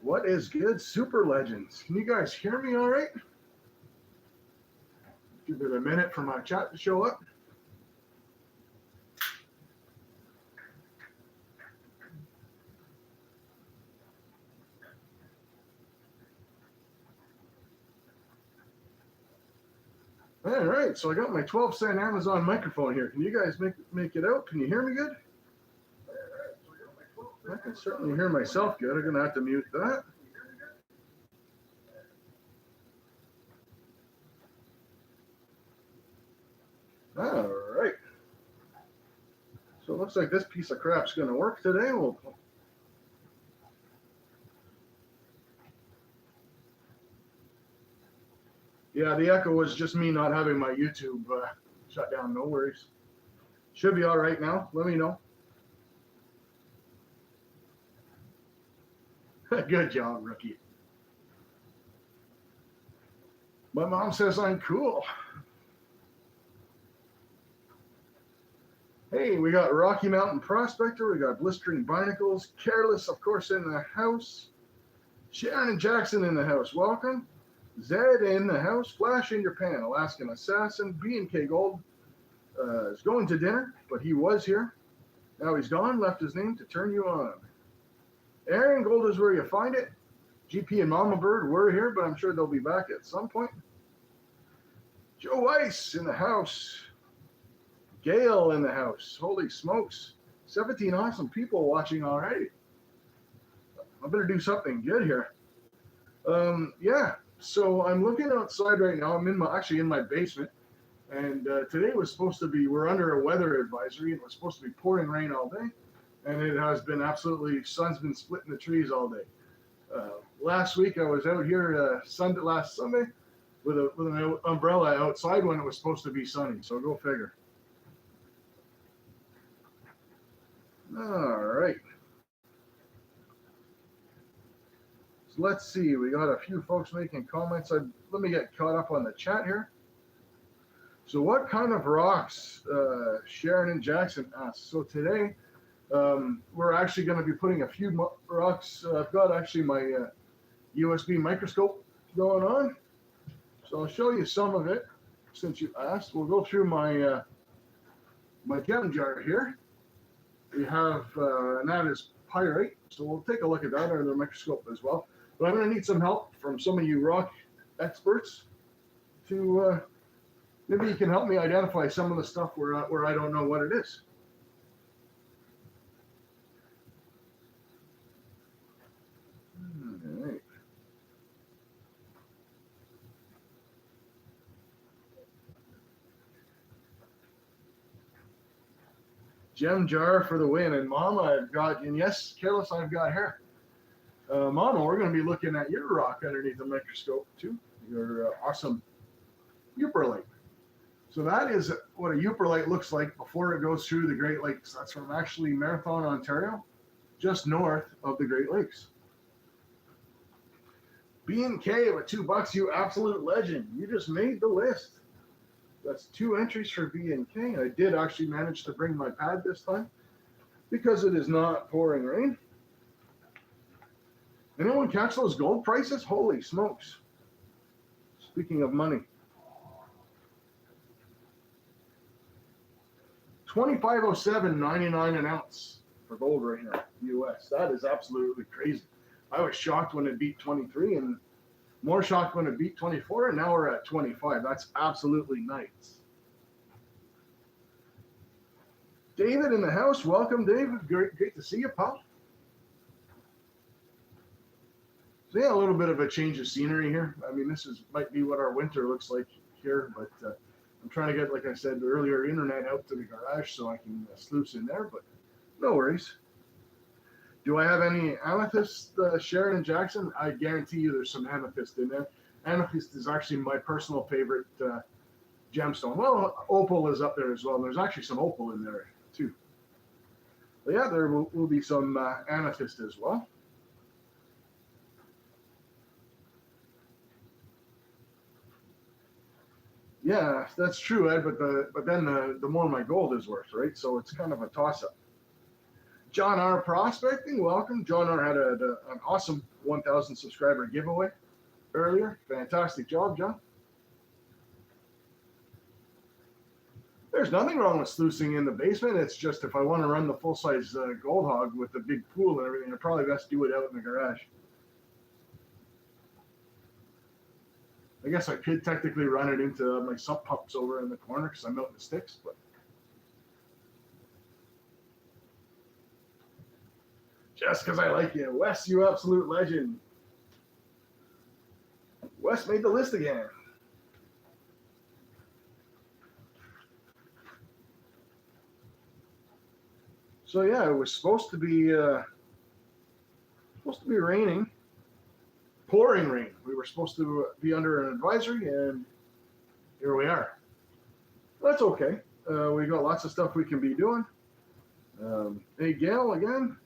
What is good, super legends? Can you guys hear me all right? Give it a minute for my chat to show up. All right, so I got my 12-cent Amazon microphone here. Can you guys make it out? Can you hear me good? I can certainly hear myself good. I'm going to have to mute that. All right. So it looks like this piece of crap's going to work today. Yeah, the echo was just me not having my YouTube shut down. No worries. Should be all right now. Let me know. Good job, rookie. My mom says I'm cool. Hey, we got Rocky Mountain Prospector. We got Blistering Barnacles. Careless, of course, in the house. Sharon and Jackson in the house. Welcome. Zed in the house. Flash in your pan. Alaskan Assassin. B&K Gold is going to dinner, but he was here. Now he's gone. Left his name to turn you on. Aaron, gold is where you find it. GP and Mama Bird were here, but I'm sure they'll be back at some point. Joe Weiss in the house. Gail in the house. Holy smokes. 17 awesome people watching already. I better do something good here. Yeah, so I'm looking outside right now. I'm actually in my basement. And today was supposed to be, we're under a weather advisory. It was supposed to be pouring rain all day. And it has been absolutely, sun's been splitting the trees all day. Last week I was out here last Sunday with an umbrella outside when it was supposed to be sunny. So go figure. All right. So let's see. We got a few folks making comments. Let me get caught up on the chat here. So what kind of rocks, Sharon and Jackson asked. So today, we're actually going to be putting a few rocks. I've got actually my USB microscope going on. So I'll show you some of it since you asked. We'll go through my my gem jar here. We have, and that is pyrite. So we'll take a look at that under the microscope as well. But I'm going to need some help from some of you rock experts to maybe you can help me identify some of the stuff where I don't know what it is. All right. Gem jar for the win. And Mama, I've got, and yes, Careless, I've got hair. Mama, we're going to be looking at your rock underneath the microscope too. Your awesome Uperlite. So that is what a Uperlite looks like before it goes through the Great Lakes. That's from actually Marathon, Ontario, just north of the Great Lakes. B&K with $2, you absolute legend. You just made the list. That's 2 entries for B&K. I did actually manage to bring my pad this time because it is not pouring rain. Anyone catch those gold prices? Holy smokes. Speaking of money. $25.07.99 an ounce for gold right here, US. That is absolutely crazy. I was shocked when it beat 23 and more shocked when it beat 24, and now we're at 25. That's absolutely nice. David in the house. Welcome, David. Great to see you, pal. So yeah, a little bit of a change of scenery here. I mean, might be what our winter looks like here, but I'm trying to get, like I said earlier, internet out to the garage so I can sluice in there, but no worries. Do I have any amethyst, Sharon and Jackson? I guarantee you there's some amethyst in there. Amethyst is actually my personal favorite gemstone. Well, opal is up there as well. And there's actually some opal in there too. But yeah, there will be some amethyst as well. Yeah, that's true, Ed. But then the more my gold is worth, right? So it's kind of a toss-up. John R. Prospecting, welcome. John R. had an awesome 1,000 subscriber giveaway earlier. Fantastic job, John. There's nothing wrong with sluicing in the basement. It's just if I want to run the full-size gold hog with the big pool and everything, I'd probably best do it out in the garage. I guess I could technically run it into my sump pumps over in the corner because I'm out in the sticks, but just because I like you. Wes, you absolute legend. Wes made the list again. So yeah, it was supposed to be raining, pouring rain. We were supposed to be under an advisory, and here we are. That's okay. We got lots of stuff we can be doing. Hey, Gail again.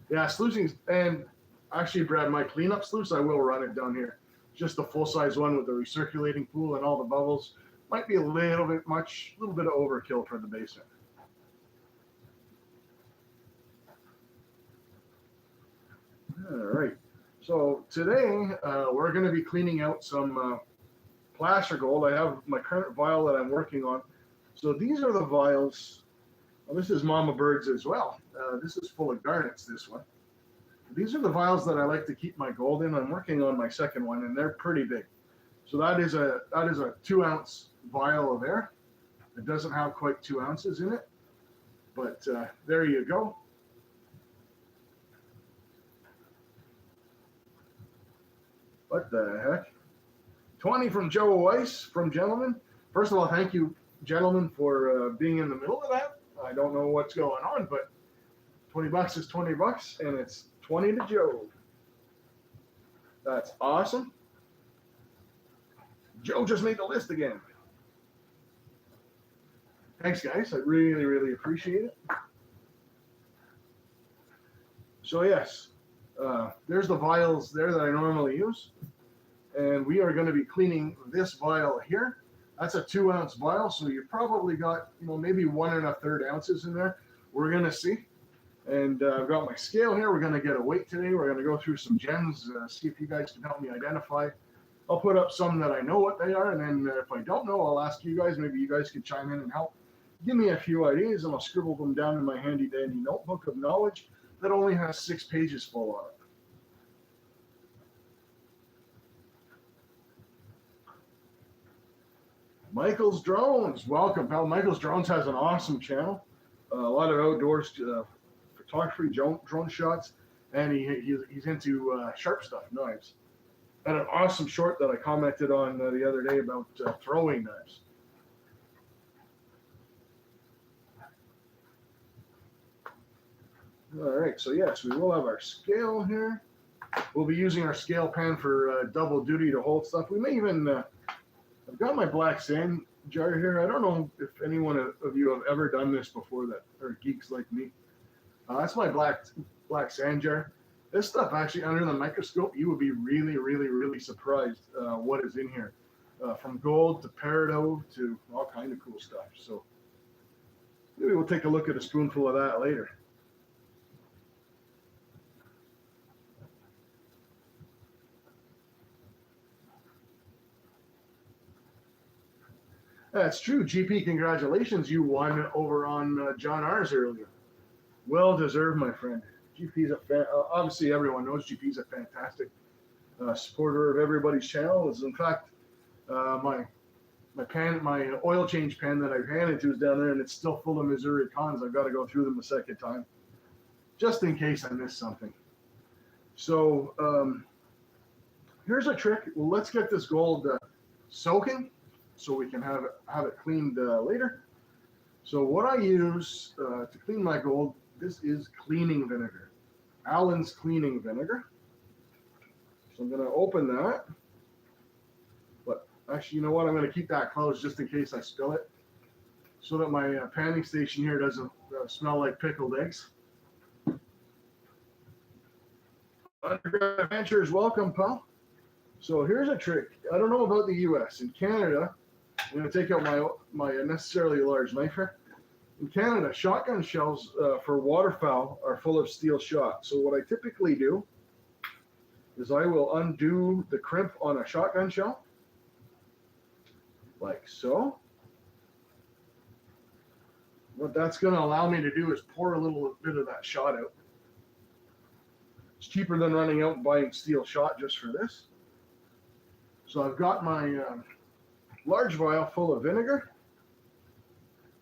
Yeah, sluicing, and actually, Brad, my cleanup sluice, I will run it down here. Just the full-size one with the recirculating pool and all the bubbles. Might be a little bit much, a little bit of overkill for the basement. All right. So today, we're going to be cleaning out some placer gold. I have my current vial that I'm working on. So these are the vials. Well, this is Mama Bird's as well. This is full of garnets, this one. These are the vials that I like to keep my gold in. I'm working on my second one, and they're pretty big. So that is a 2-ounce vial of air. It doesn't have quite 2 ounces in it, but there you go. What the heck? 20 from Joe Weiss from Gentleman. First of all, thank you, Gentleman, for being in the middle of that. I don't know what's going on, but $20 is $20, and it's 20 to Joe. That's awesome. Joe just made the list again. Thanks, guys. I really, really appreciate it. So yes, there's the vials there that I normally use, and we are going to be cleaning this vial here. That's a 2-ounce vial, so you probably got, maybe 1 1/3 ounces in there. We're going to see. And I've got my scale here. We're going to get a weight today. We're going to go through some gems, see if you guys can help me identify. I'll put up some that I know what they are, and then if I don't know, I'll ask you guys. Maybe you guys can chime in and help. Give me a few ideas, and I'll scribble them down in my handy-dandy notebook of knowledge that only has 6 pages full on it. Michael's Drones, welcome, pal. Michael's Drones has an awesome channel. A lot of outdoors photography, drone shots, and he's into sharp stuff, knives. And an awesome short that I commented on the other day about throwing knives. All right, so yes, we will have our scale here. We'll be using our scale pan for double duty to hold stuff. We may even, I've got my black sand jar here. I don't know if anyone of you have ever done this before that are geeks like me. That's my black sand jar. This stuff actually under the microscope, you would be really, really, really surprised what is in here. From gold to peridot to all kind of cool stuff. So maybe we'll take a look at a spoonful of that later. That's true. GP, congratulations. You won over on John R's earlier. Well deserved, my friend. GP's obviously everyone knows GP's a fantastic supporter of everybody's channel. Is in fact my oil change pan that I handed to is down there, and it's still full of Missouri cons. I've got to go through them a second time, just in case I miss something. So here's a trick. Well, let's get this gold soaking, so we can have it cleaned later. So what I use to clean my gold, this is cleaning vinegar. Allen's cleaning vinegar. So I'm going to open that. But actually, you know what? I'm going to keep that closed just in case I spill it, so that my panning station here doesn't smell like pickled eggs. Underground Adventures, welcome, pal. So here's a trick. I don't know about the US. In Canada, I'm going to take out my unnecessarily large knife here. In Canada, shotgun shells for waterfowl are full of steel shot. So what I typically do is I will undo the crimp on a shotgun shell, like so. What that's going to allow me to do is pour a little bit of that shot out. It's cheaper than running out and buying steel shot just for this. So I've got my large vial full of vinegar,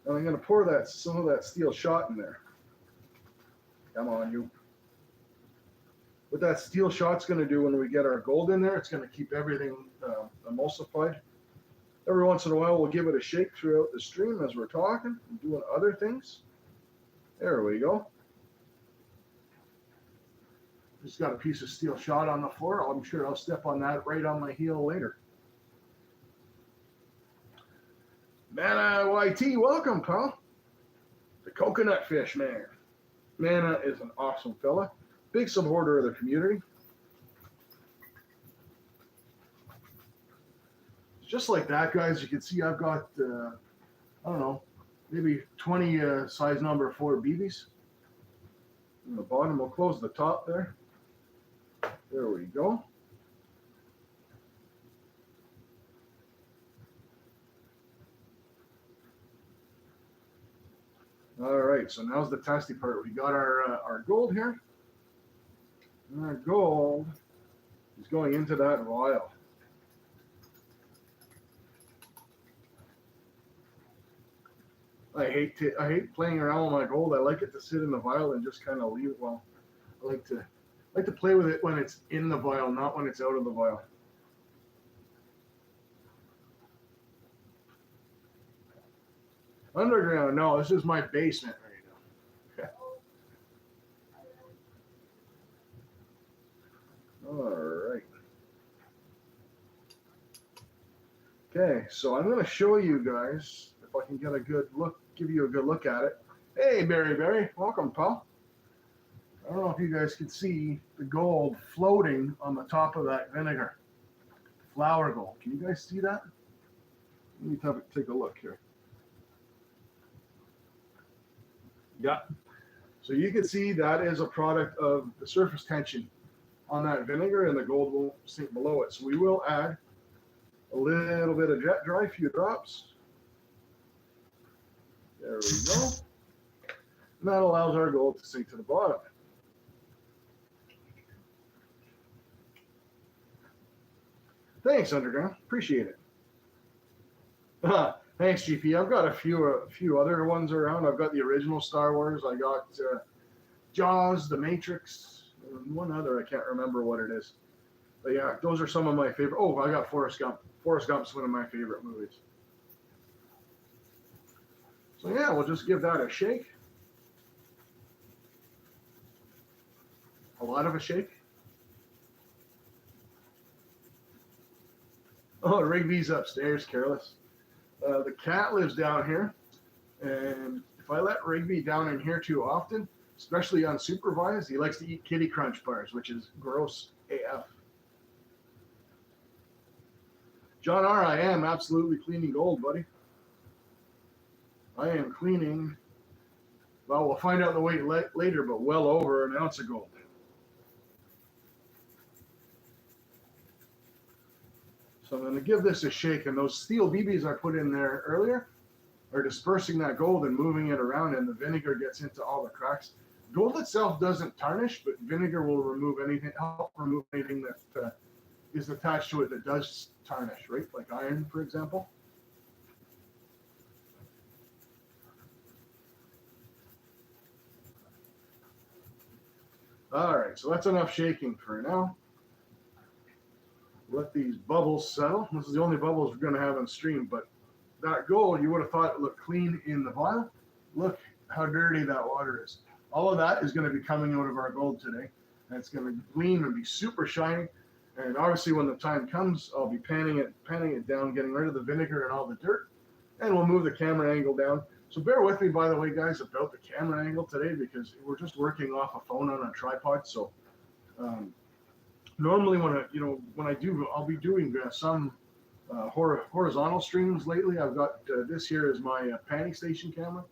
and I'm going to pour some of that steel shot in there. Come on, you. What that steel shot's going to do when we get our gold in there, it's going to keep everything emulsified. Every once in a while, we'll give it a shake throughout the stream as we're talking and doing other things. There we go. Just got a piece of steel shot on the floor. I'm sure I'll step on that right on my heel later. Mana YT, welcome, pal. The coconut fish, man. Mana is an awesome fella. Big supporter of the community. Just like that, guys, you can see I've got, I don't know, maybe 20 size number 4 BBs. On the bottom, we'll close the top there. There we go. All right, so now's the testy part. We got our gold here. And our gold is going into that vial. I hate playing around with my gold. I like it to sit in the vial and just kind of leave it. Well, I like to play with it when it's in the vial, not when it's out of the vial. Underground, no, this is my basement right now. Okay. All right. Okay, so I'm going to show you guys, if I can get a good look, give you a good look at it. Hey, Berry, welcome, pal. I don't know if you guys can see the gold floating on the top of that vinegar. Flour gold. Can you guys see that? Let me take a look here. Yeah. So you can see that is a product of the surface tension on that vinegar, and the gold will sink below it. So we will add a little bit of jet dry, a few drops. There we go. And that allows our gold to sink to the bottom. Thanks, Underground. Appreciate it. Thanks, GP. I've got a few other ones around. I've got the original Star Wars. I got Jaws, The Matrix, and one other. I can't remember what it is. But yeah, those are some of my favorite. Oh, I got Forrest Gump. Forrest Gump's one of my favorite movies. So yeah, we'll just give that a shake. A lot of a shake. Oh, Rigby's upstairs, careless. The cat lives down here, and if I let Rigby down in here too often, especially unsupervised, he likes to eat Kitty Crunch bars, which is gross AF. John R., I am absolutely cleaning gold, buddy. I am cleaning, well, we'll find out the weight later, but well over an ounce of gold. So I'm going to give this a shake, and those steel BBs I put in there earlier are dispersing that gold and moving it around, and the vinegar gets into all the cracks. Gold itself doesn't tarnish, but vinegar will help remove anything that is attached to it that does tarnish, right? Like iron, for example. All right, so that's enough shaking for now. Let these bubbles settle. This is the only bubbles we're going to have on stream, but that gold, you would have thought it looked clean in the vial. Look how dirty that water is. All of that is going to be coming out of our gold today, and it's going to gleam and be super shiny. And obviously, when the time comes, I'll be panning it down, getting rid of the vinegar and all the dirt, and we'll move the camera angle down. So bear with me, by the way, guys, about the camera angle today, because we're just working off a phone on a tripod. So normally I'll be doing some horizontal streams lately. I've got this here is my panning station camera.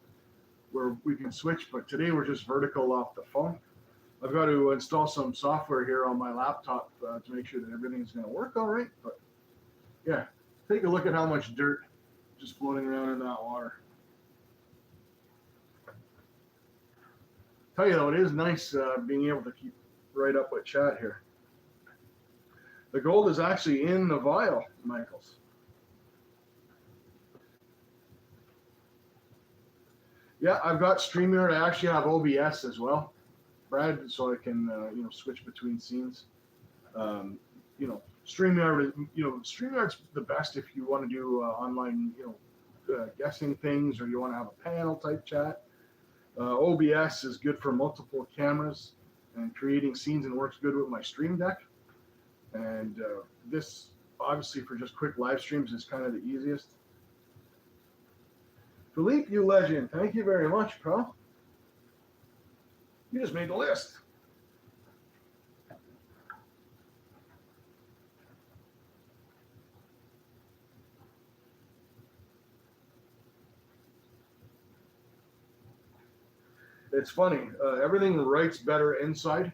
where we can switch, but today we're just vertical off the phone. I've got to install some software here on my laptop to make sure that everything's going to work all right. But yeah, take a look at how much dirt just floating around in that water. Tell you though, it is nice being able to keep right up with chat here. The gold is actually in the vial, Michaels. Yeah, I've got StreamYard. I actually have OBS as well, Brad, so I can switch between scenes. StreamYard, StreamYard's the best if you want to do online, guessing things, or you want to have a panel type chat. OBS is good for multiple cameras and creating scenes, and works good with my Stream Deck. And this, obviously, for just quick live streams is kind of the easiest. Philippe, you legend. Thank you very much, pal. You just made the list. It's funny. Everything writes better inside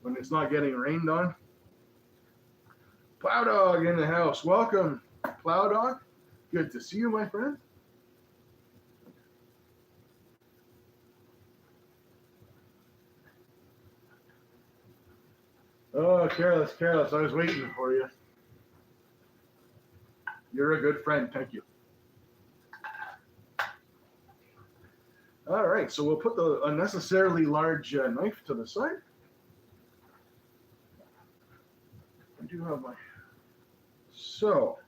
when it's not getting rained on. Plow Dog in the house. Welcome, Plow Dog. Good to see you, my friend. Oh, careless. I was waiting for you. You're a good friend. Thank you. All right, so we'll put the unnecessarily large knife to the side. I do have my... So,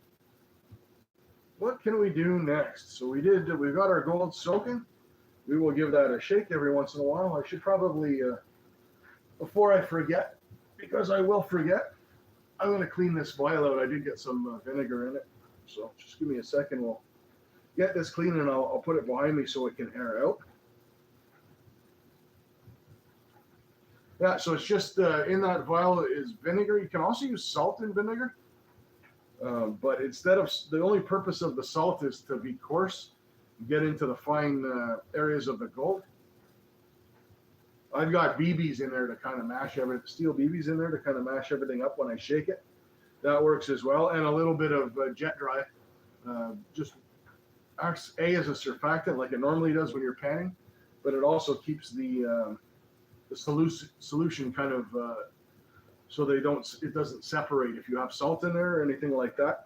what can we do next? So we've got our gold soaking. We will give that a shake every once in a while. I should probably, before I forget, because I will forget, I'm going to clean this vial out. I did get some vinegar in it. So just give me a second. We'll get this clean, and I'll put it behind me so it can air out. Yeah, so it's just in that vial is vinegar. You can also use salt in vinegar. But instead of, the only purpose of the salt is to be coarse, get into the fine areas of the gold. I've got BBs in there to kind of mash everything, steel BBs in there to kind of mash everything up when I shake it. That works as well. And a little bit of jet dry, just acts as a surfactant like it normally does when you're panning, but it also keeps the solution kind of so it doesn't separate if you have salt in there or anything like that.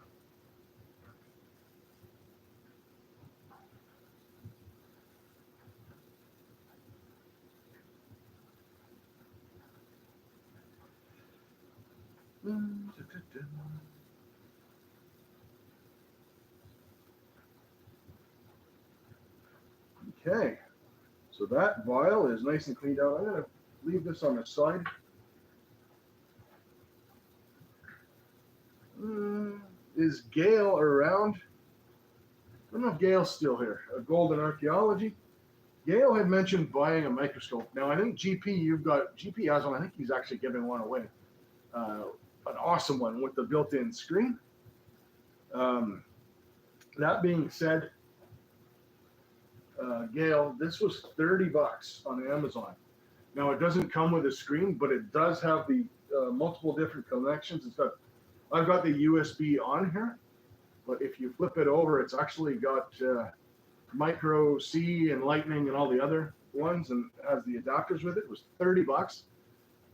Okay, so that vial is nice and cleaned out. I'm going to leave this on the side. Is Gail around? I don't know if Gail's still here. Golden Archaeology. Gail had mentioned buying a microscope. Now, I think GP has one. I think he's actually giving one away. An awesome one with the built-in screen. That being said, Gail, this was $30 on Amazon. Now, it doesn't come with a screen, but it does have the multiple different connections. I've got the USB on here, but if you flip it over, it's actually got micro C and lightning and all the other ones, and has the adapters with it. It was $30,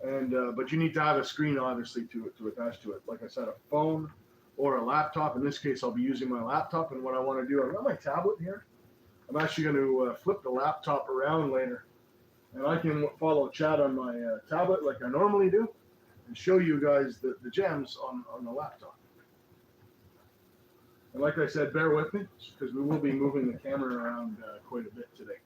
and but you need to have a screen, obviously, to attach to it. Like I said, a phone or a laptop. In this case, I'll be using my laptop, and what I want to do, I've got my tablet here. I'm actually going to flip the laptop around later, and I can follow chat on my tablet like I normally do, and show you guys the gems on the laptop. And like I said, bear with me, because we will be moving the camera around quite a bit today.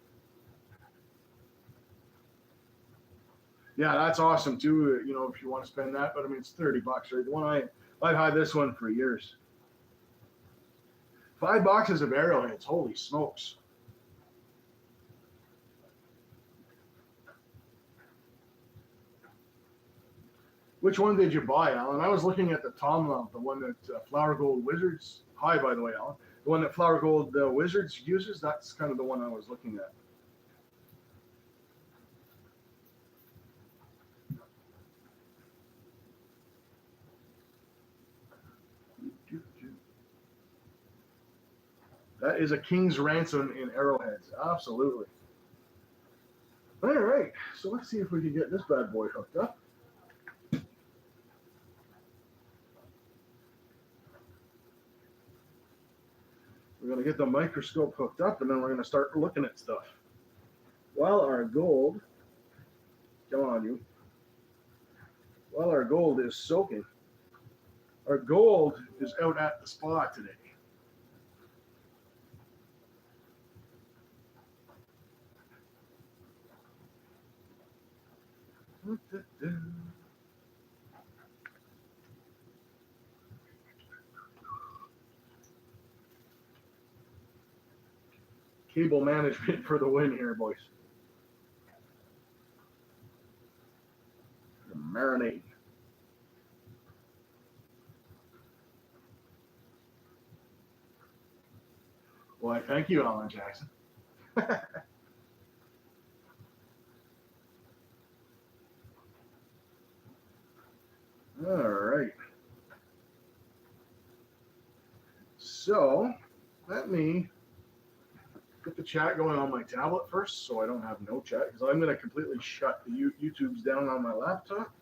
Yeah, that's awesome too, if you want to spend that, but I mean, it's $30, right? The one I've had this one for years. 5 boxes of arrowheads, holy smokes. Which one did you buy, Alan? I was looking at the Tom Lamp, the one that Flower Gold Wizards, hi by the way, Alan, the one that Flower Gold Wizards uses, that's kind of the one I was looking at. That is a king's ransom in arrowheads. Absolutely. All right, so let's see if we can get this bad boy hooked up. We're going to get the microscope hooked up, and then we're going to start looking at stuff. While our gold, come on you, while our gold is soaking, our gold is out at the spa today. Cable management for the win here, boys. Marinade. Why, thank you, Alan Jackson. All right. So let me get the chat going on my tablet first so I don't have no chat, because I'm going to completely shut the YouTubes down on my laptop.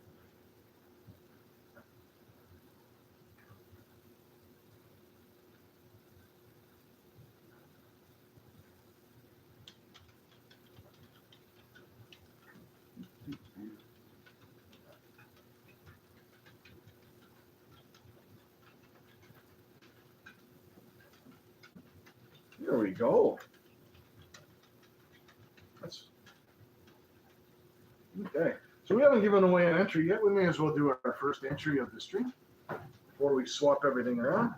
There we go. That's okay. So we haven't given away an entry yet. We may as well do our first entry of the stream before we swap everything around.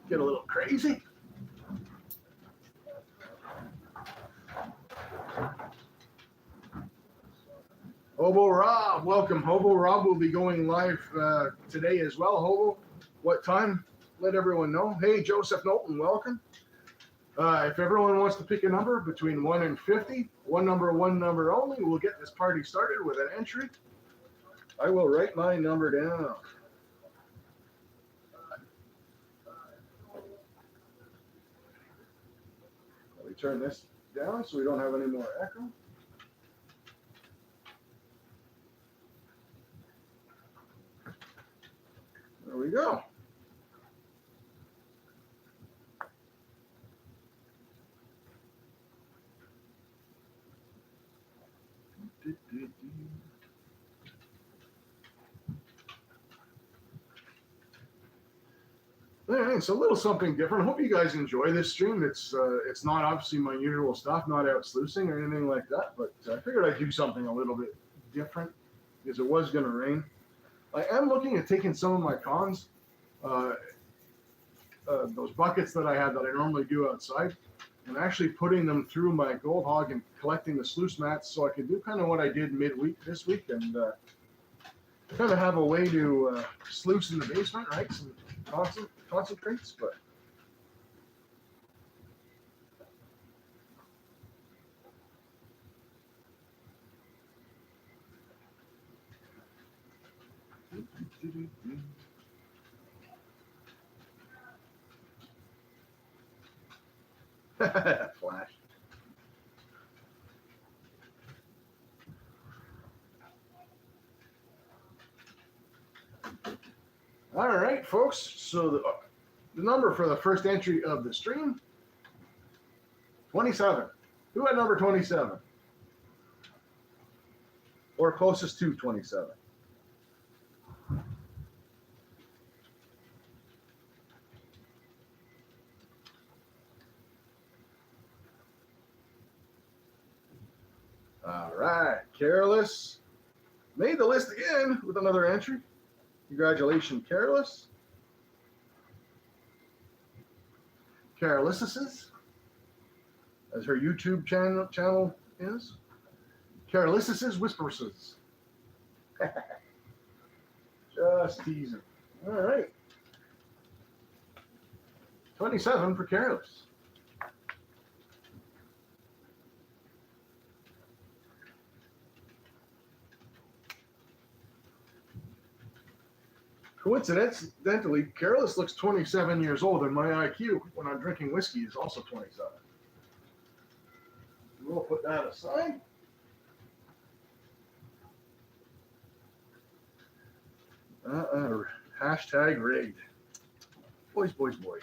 Get a little crazy. Hobo Rob, welcome. Hobo Rob will be going live today as well. Hobo, what time? Let everyone know. Hey, Joseph Knowlton, welcome. If everyone wants to pick a number between 1 and 50, one number only, we'll get this party started with an entry. I will write my number down. Let me turn this down so we don't have any more echo. There we go. All right, it's a little something different. I hope you guys enjoy this stream. It's not obviously my usual stuff, not out sluicing or anything like that, but I figured I'd do something a little bit different because it was going to rain. I am looking at taking some of my cons, those buckets that I have that I normally do outside, and actually putting them through my gold hog and collecting the sluice mats so I can do kind of what I did midweek this week and kind of have a way to sluice in the basement, right? Some concentrates, but flash. All right, folks. So the number for the first entry of the stream, 27. Who had number 27? Or closest to 27? All right, Careless made the list again with another entry. Congratulations, Careless. Carelesses, as her YouTube channel is. Carelesses Whisperses. Just teasing. All right. 27 for Careless. Coincidentally, Careless looks 27 years old, and my IQ when I'm drinking whiskey is also 27. We'll put that aside. Hashtag rigged. Boys, boys, boys.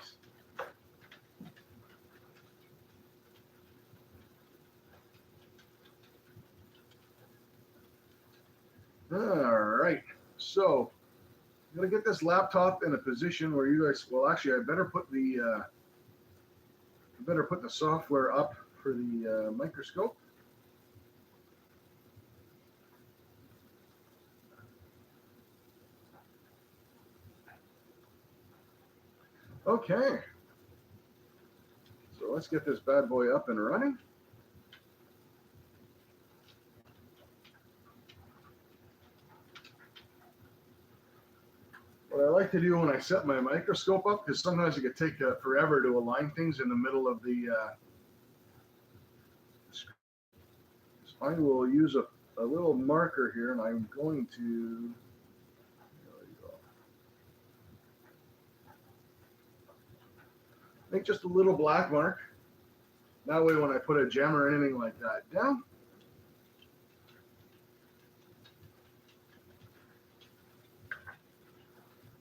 All right. So, I'm going to get this laptop in a position where you guys, well, actually, I better put the software up for the microscope. Okay. So let's get this bad boy up and running. What I like to do when I set my microscope up, because sometimes it can take forever to align things in the middle of the I will use a little marker here, and I'm going to, there we go, make just a little black mark. That way when I put a gem or anything like that down,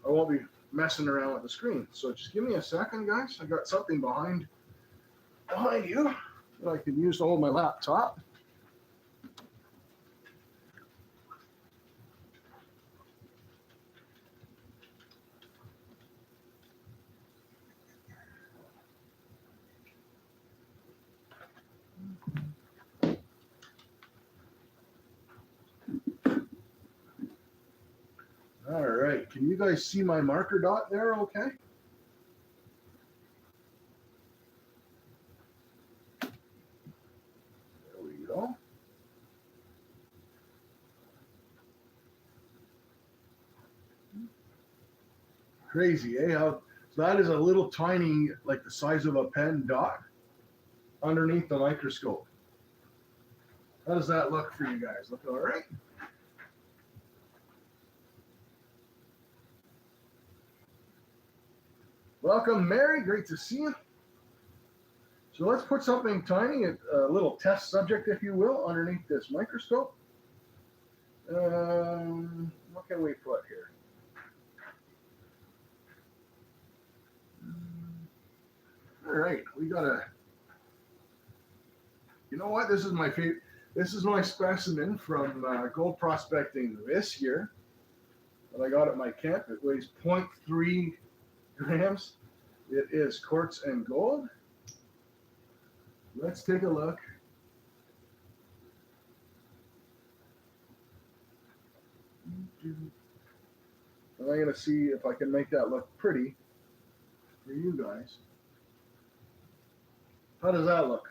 I won't be messing around with the screen. So just give me a second, guys. I got something behind you that I can use to hold my laptop. All right, can you guys see my marker dot there okay? There we go. Crazy, eh? So that is a little tiny, like the size of a pen dot underneath the microscope. How does that look for you guys? Look all right? Welcome, Mary. Great to see you. So let's put something tiny, a little test subject, if you will, underneath this microscope. What can we put here? All right, we got a, you know what? This is my favorite. This is my specimen from gold prospecting this year that I got at my camp. It weighs 0.3 grams. It is quartz and gold. Let's take a look. And I'm going to see if I can make that look pretty for you guys. How does that look?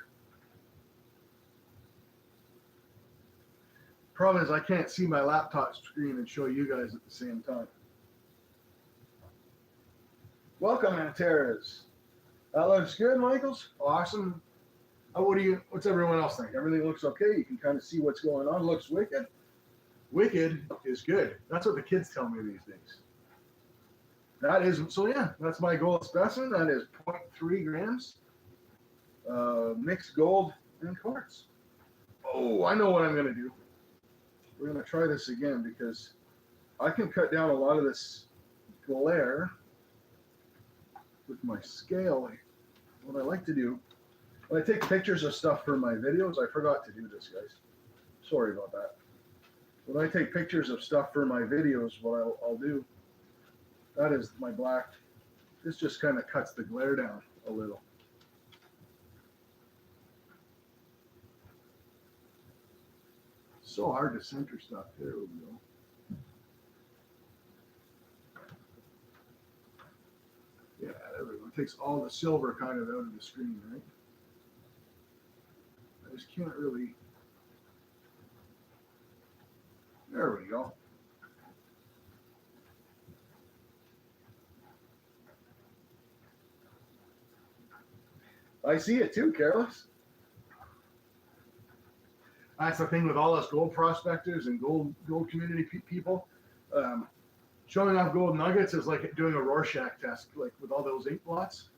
Problem is I can't see my laptop screen and show you guys at the same time. Welcome, Antares. That looks good, Michaels. Awesome. What's everyone else think? Everything looks okay. You can kind of see what's going on. Looks wicked. Wicked is good. That's what the kids tell me these days. That is, so yeah, that's my gold specimen. That is 0.3 grams. Mixed gold and quartz. Oh, I know what I'm going to do. We're going to try this again because I can cut down a lot of this glare with my scale. What I like to do, when I take pictures of stuff for my videos, I forgot to do this, guys. Sorry about that. When I take pictures of stuff for my videos, what I'll do, that is my black. This just kind of cuts the glare down a little. So hard to center stuff. There we go. Yeah, there we go. It takes all the silver kind of out of the screen, right? I just can't really. There we go. I see it too, Careless. That's the thing with all us gold prospectors and gold community people. Showing off gold nuggets is like doing a Rorschach test, like with all those ink blots.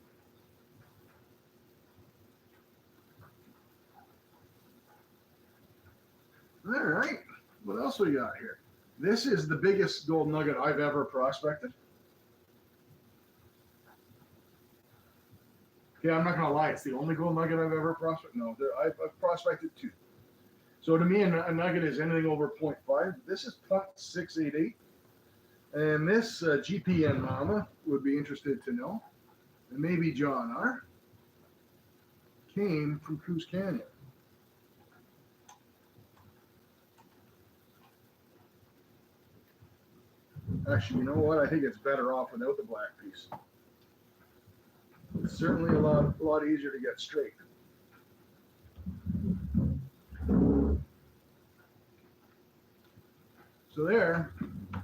All right, what else we got here? This is the biggest gold nugget I've ever prospected. Okay, I'm not gonna lie, it's the only gold nugget I've ever prospected. No, I've prospected 2. So to me, a nugget is anything over 0.5. This is 0.688. And this GPN mama would be interested to know, and maybe John R. came from Coos Canyon. Actually, you know what? I think it's better off without the black piece. It's certainly a lot easier to get straight. So there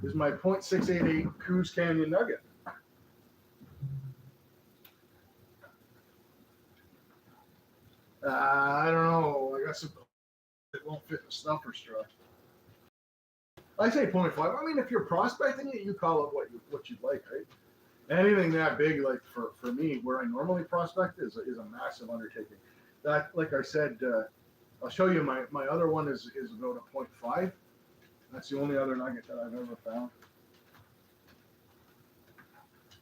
is my 0.688 Coos Canyon nugget. I don't know. I guess it won't fit in a snuffer straw. I say 0.5. I mean, if you're prospecting it, you call it what you'd like, right? Anything that big, like for me, where I normally prospect is a massive undertaking. That, like I said, I'll show you my other one is about a 0.5. That's the only other nugget that I've ever found.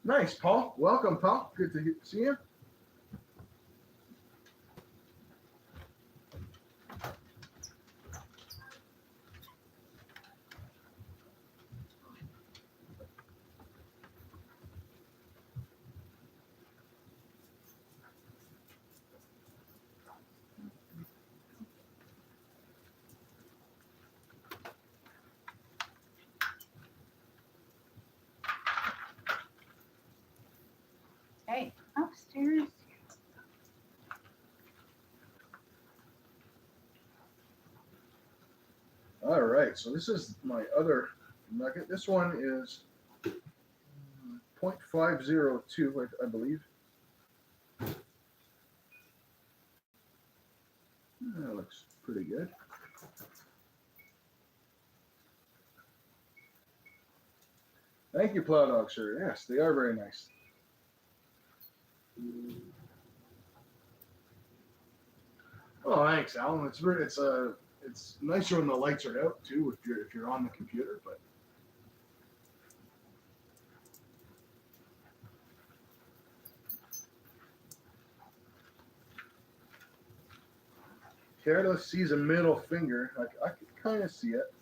Nice, Paul. Welcome, Paul. Good to see you. Hey, upstairs. All right, so this is my other nugget. This one is 0.502, I believe. That looks pretty good. Thank you, Plow Dog, sir. Yes, they are very nice. Oh, thanks, Alan. It's nicer when the lights are out too, if you're on the computer. But Careless sees a middle finger. I can kind of see it.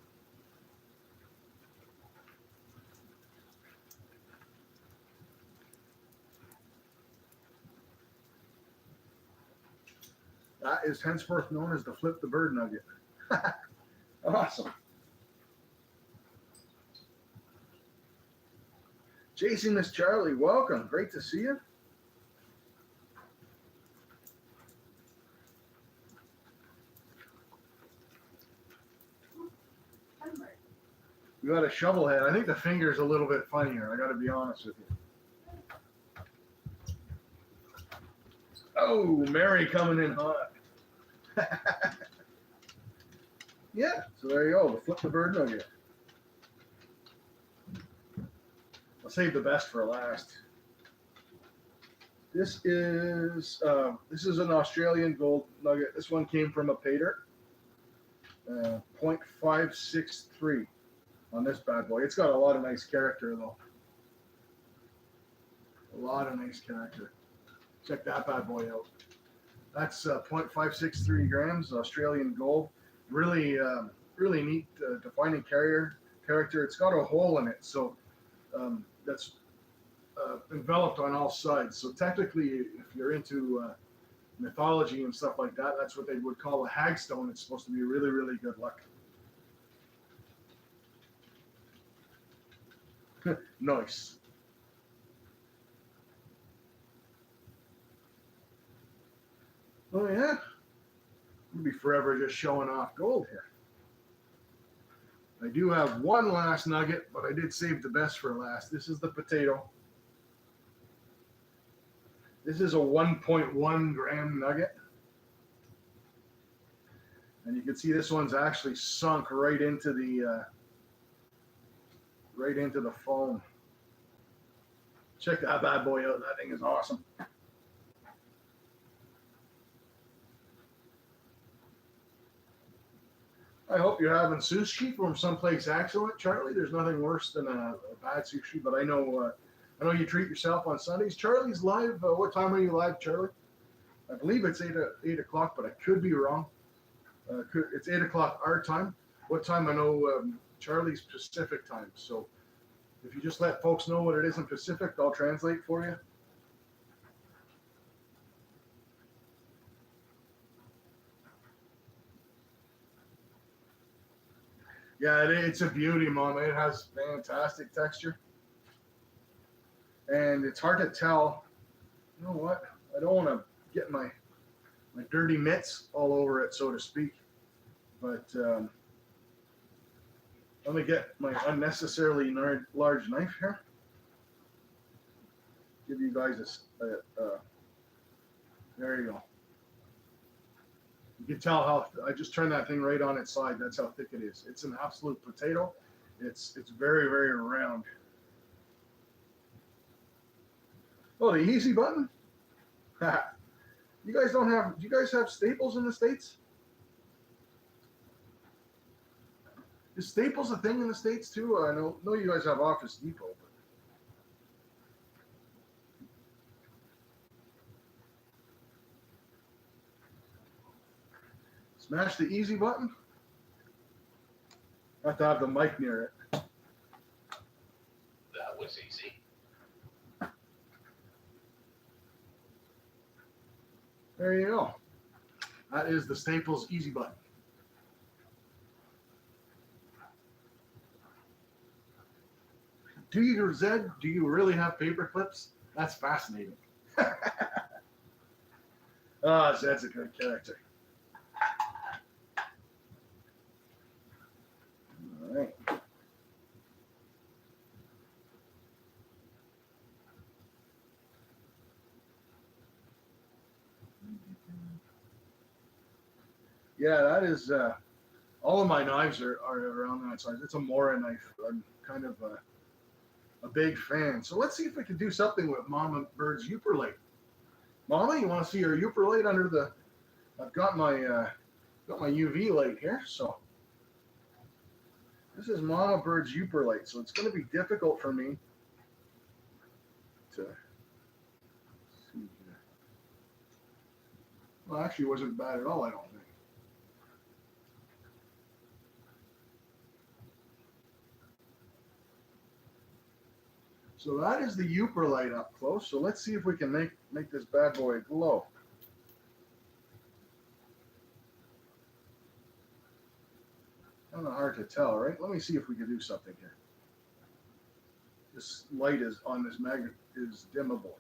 That is henceforth known as the flip the bird nugget. Awesome. Chasing Miss Charlie, welcome. Great to see you. You got a shovel head. I think the finger's a little bit funnier. I got to be honest with you. Oh, Mary coming in hot. Yeah, so there you go. The flip the bird nugget. I'll save the best for last. This is an Australian gold nugget. This one came from a pater. 0.563 on this bad boy. It's got a lot of nice character though. A lot of nice character. Check that bad boy out. That's 0.563 grams Australian gold. Really, really neat defining character. It's got a hole in it, so that's enveloped on all sides. So technically, if you're into mythology and stuff like that, that's what they would call a hagstone. It's supposed to be really, really good luck. Nice. Oh yeah, we'll be forever just showing off gold here. I do have one last nugget, but I did save the best for last. This is the potato. This is a 1.1 gram nugget. And you can see this one's actually sunk right into the right into the foam. Check that bad boy out. That thing is awesome. I hope you're having sushi from someplace excellent, Charlie. There's nothing worse than a bad sushi, but I know you treat yourself on Sundays. Charlie's live. What time are you live, Charlie? I believe it's 8 o'clock, but I could be wrong. It's 8 o'clock our time. What time? I know Charlie's Pacific time. So if you just let folks know what it is in Pacific, I'll translate for you. Yeah, it's a beauty, Mom. It has fantastic texture. And it's hard to tell. You know what? I don't want to get my dirty mitts all over it, so to speak. But let me get my unnecessarily large knife here. Give you guys there you go. You can tell how I just turned that thing right on its side. That's how thick it is. It's an absolute potato. It's very, very round. Oh, the easy button? You guys don't have, do you guys have Staples in the States? Is Staples a thing in the States too? I know you guys have Office Depot, but smash the easy button. I have to have the mic near it. That was easy. There you go. That is the Staples easy button. Do you, Zed? Do you really have paper clips? That's fascinating. Zed's a good character. All right. Yeah, that is. All of my knives are around that size. It's a Mora knife. I'm kind of a big fan. So let's see if we can do something with Mama Bird's Uper light. Mama, you want to see her Uper light under the? I've got my UV light here. So this is Mama Bird's Uper light. So it's going to be difficult for me to see here. Well, actually, it wasn't bad at all. I don't think. So that is the Uper light up close. So let's see if we can make this bad boy glow. Kind of hard to tell, right? Let me see if we can do something here. This light is on this magnet is dimmable.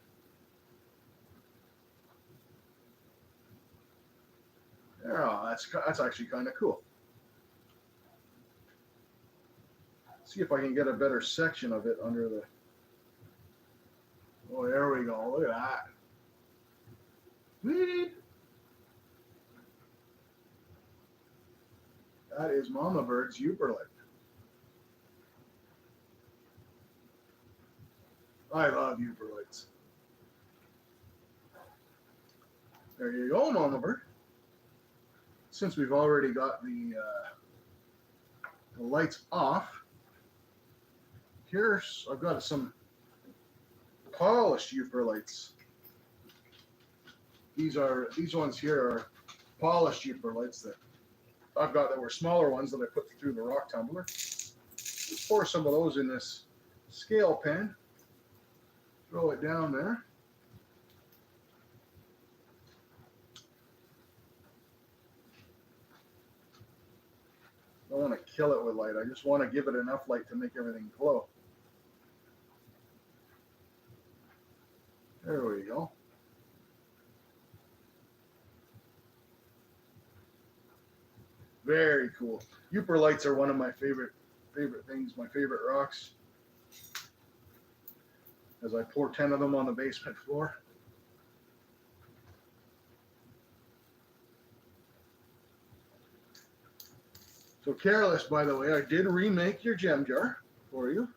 There, oh, that's actually kind of cool. See if I can get a better section of it under the. Oh, there we go. Look at that. Sweet. That is Mama Bird's Uper light. I love Uper lights. There you go, Mama Bird. Since we've already got the lights off, here's I've got some polished Uper lights. These ones here are polished Uper lights that I've got that were smaller ones that I put through the rock tumbler. Just pour some of those in this scale pan. Throw it down there. I don't want to kill it with light. I just want to give it enough light to make everything glow. There we go. Very cool. Uper lights are one of my favorite things, my favorite rocks. As I pour 10 of them on the basement floor. So Careless, by the way, I did remake your gem jar for you.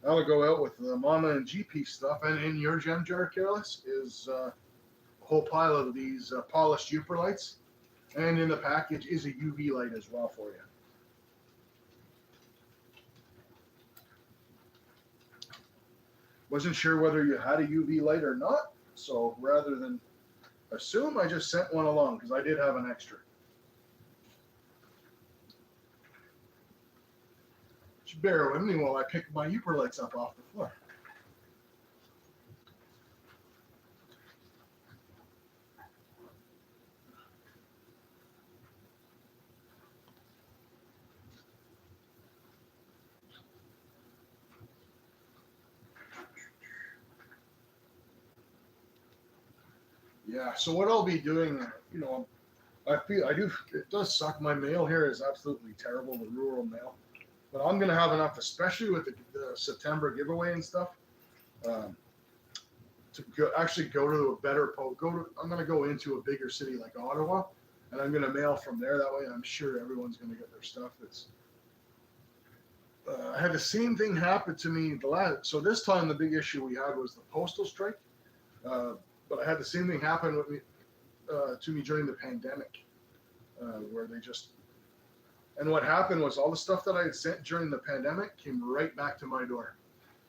That'll go out with the Mama and GP stuff. And in your gem jar, Careless, is a whole pile of these polished Uper lights. And in the package is a UV light as well for you. Wasn't sure whether you had a UV light or not, so rather than assume, I just sent one along because I did have an extra. Just bear with me while I pick my Uper lights up off the floor. Yeah, so what I'll be doing, it does suck. My mail here is absolutely terrible, the rural mail. But I'm going to have enough, especially with the September giveaway and stuff, to actually go to a better I'm going to go into a bigger city like Ottawa, and I'm going to mail from there. That way I'm sure everyone's going to get their stuff. I had the same thing happen to me so this time the big issue we had was the postal strike. But I had the same thing happen with me to me during the pandemic, where and what happened was all the stuff that I had sent during the pandemic came right back to my door.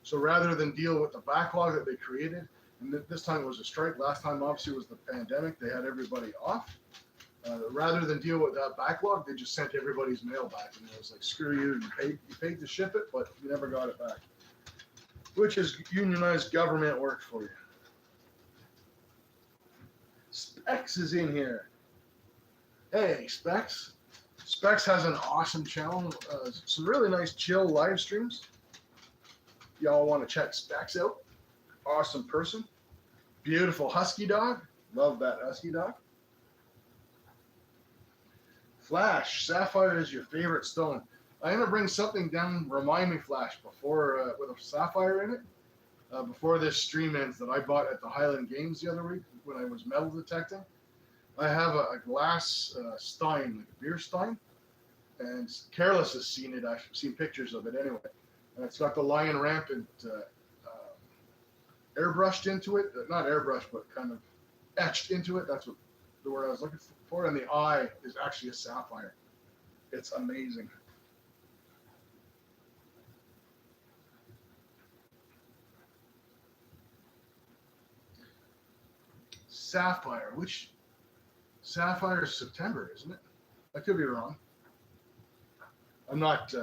So rather than deal with the backlog that they created, and this time it was a strike, last time obviously was the pandemic, they had everybody off. Rather than deal with that backlog, they just sent everybody's mail back, and it was like, screw you, you paid to ship it, but you never got it back. Which is unionized government work for you. Specs is in here. Hey, Specs. Specs has an awesome channel. Some really nice chill live streams. Y'all want to check Specs out. Awesome person. Beautiful husky dog. Love that husky dog. Flash, sapphire is your favorite stone. I'm going to bring something down, remind me, Flash, before with a sapphire in it. Before this stream ends, that I bought at the Highland Games the other week when I was metal detecting. I have a glass stein, like a beer stein, and Careless has seen it. I've seen pictures of it anyway. And it's got the lion rampant airbrushed into it. Not airbrushed, but kind of etched into it. That's what the word I was looking for. And the eye is actually a sapphire. It's amazing. Sapphire, which sapphire is September, isn't it? I could be wrong. I'm not,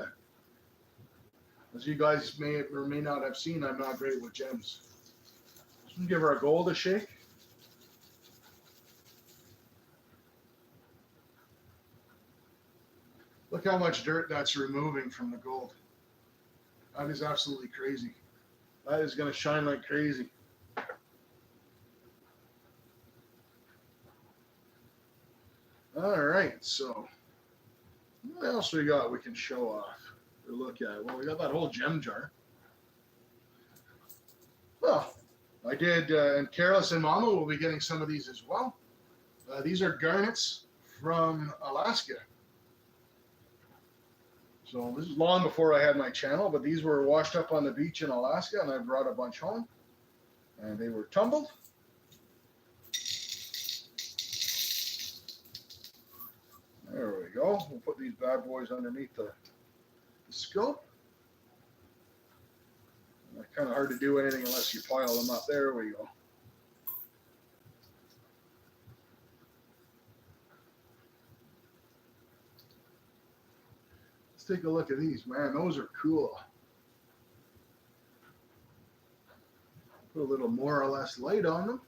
as you guys may or may not have seen, I'm not great with gems. Just give her a gold a shake. Look how much dirt that's removing from the gold. That is absolutely crazy. That is going to shine like crazy. All right, so what else we got we can show off or look at? Well, we got that whole gem jar. Well, I did, and Careless and Mama will be getting some of these as well. These are garnets from Alaska. So this is long before I had my channel, but these were washed up on the beach in Alaska, and I brought a bunch home, and they were tumbled. There we go. We'll put these bad boys underneath the scope. Kind of hard to do anything unless you pile them up. There we go. Let's take a look at these. Man, those are cool. Put a little more or less light on them.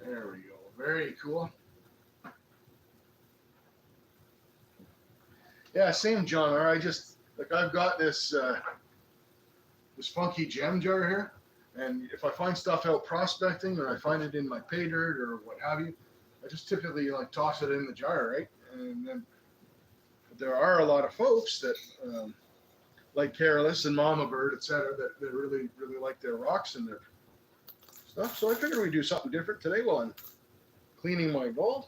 There we go. Very cool. Yeah, same genre. I've got this this funky gem jar here, and if I find stuff out prospecting or I find it in my pay dirt or what have you, I just typically like toss it in the jar, right? And then there are a lot of folks that like Careless and Mama Bird, etc., that really like their rocks in there. stuff. So I figured we'd do something different today while I'm cleaning my gold.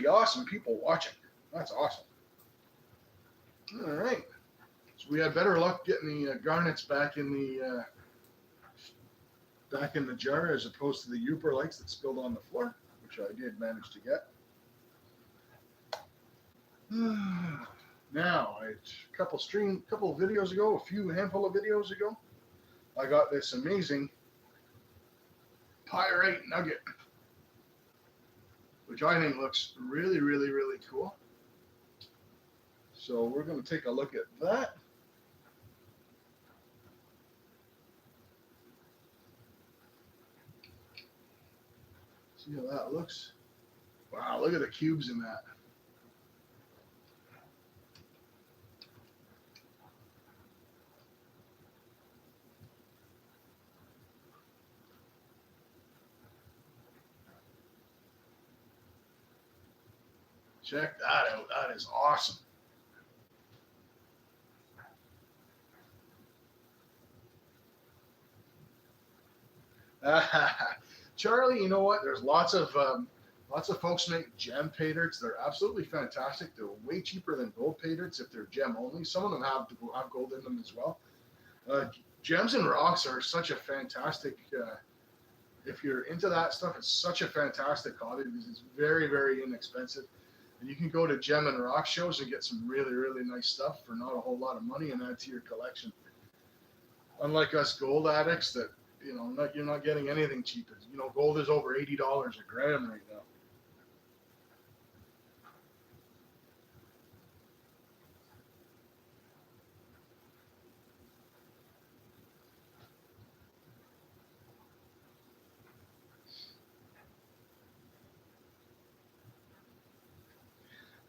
Awesome people watching. That's awesome. All right. So we had better luck getting the garnets back in the jar as opposed to the Uperlites that spilled on the floor, which I did manage to get. Now, a couple of videos ago, a handful of videos ago, I got this amazing pyrite nugget, which I think looks really, really, really cool. So we're going to take a look at that. See how that looks. Wow, look at the cubes in that. Check that out. That is awesome. Charlie, you know what? There's lots of folks make gem pay dirts. They're absolutely fantastic. They're way cheaper than gold pay dirts if they're gem only. Some of them have gold in them as well. Gems and rocks are such a fantastic. If you're into that stuff, it's such a fantastic hobby because it's very, very inexpensive. And you can go to gem and rock shows and get some really, really nice stuff for not a whole lot of money and add to your collection. Unlike us gold addicts that, you're not getting anything cheap. Gold is over $80 a gram right now.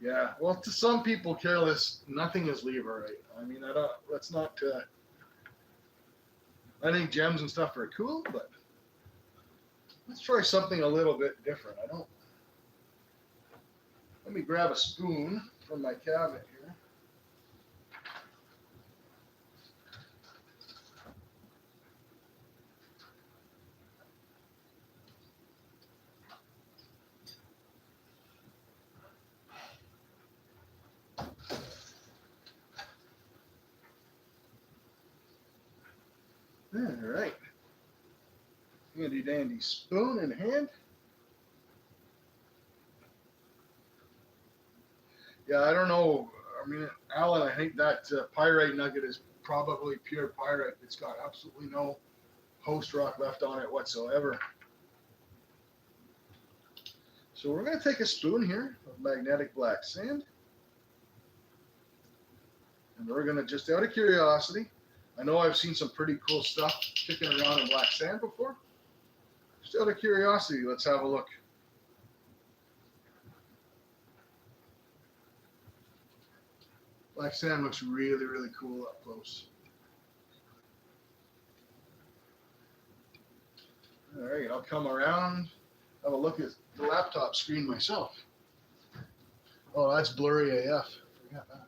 Yeah, well, to some people, careless, nothing is leverite. I mean, let's not. I think gems and stuff are cool, but let's try something a little bit different. Let me grab a spoon from my cabinet here. All right. Handy dandy spoon in hand. Yeah, I don't know. I mean, Alan, I think that pyrite nugget is probably pure pyrite. It's got absolutely no host rock left on it whatsoever. So we're going to take a spoon here of magnetic black sand. And we're going to, just out of curiosity, I know I've seen some pretty cool stuff kicking around in black sand before. Just out of curiosity, let's have a look. Black sand looks really, really cool up close. All right, I'll come around, have a look at the laptop screen myself. Oh, that's blurry AF. Forget that.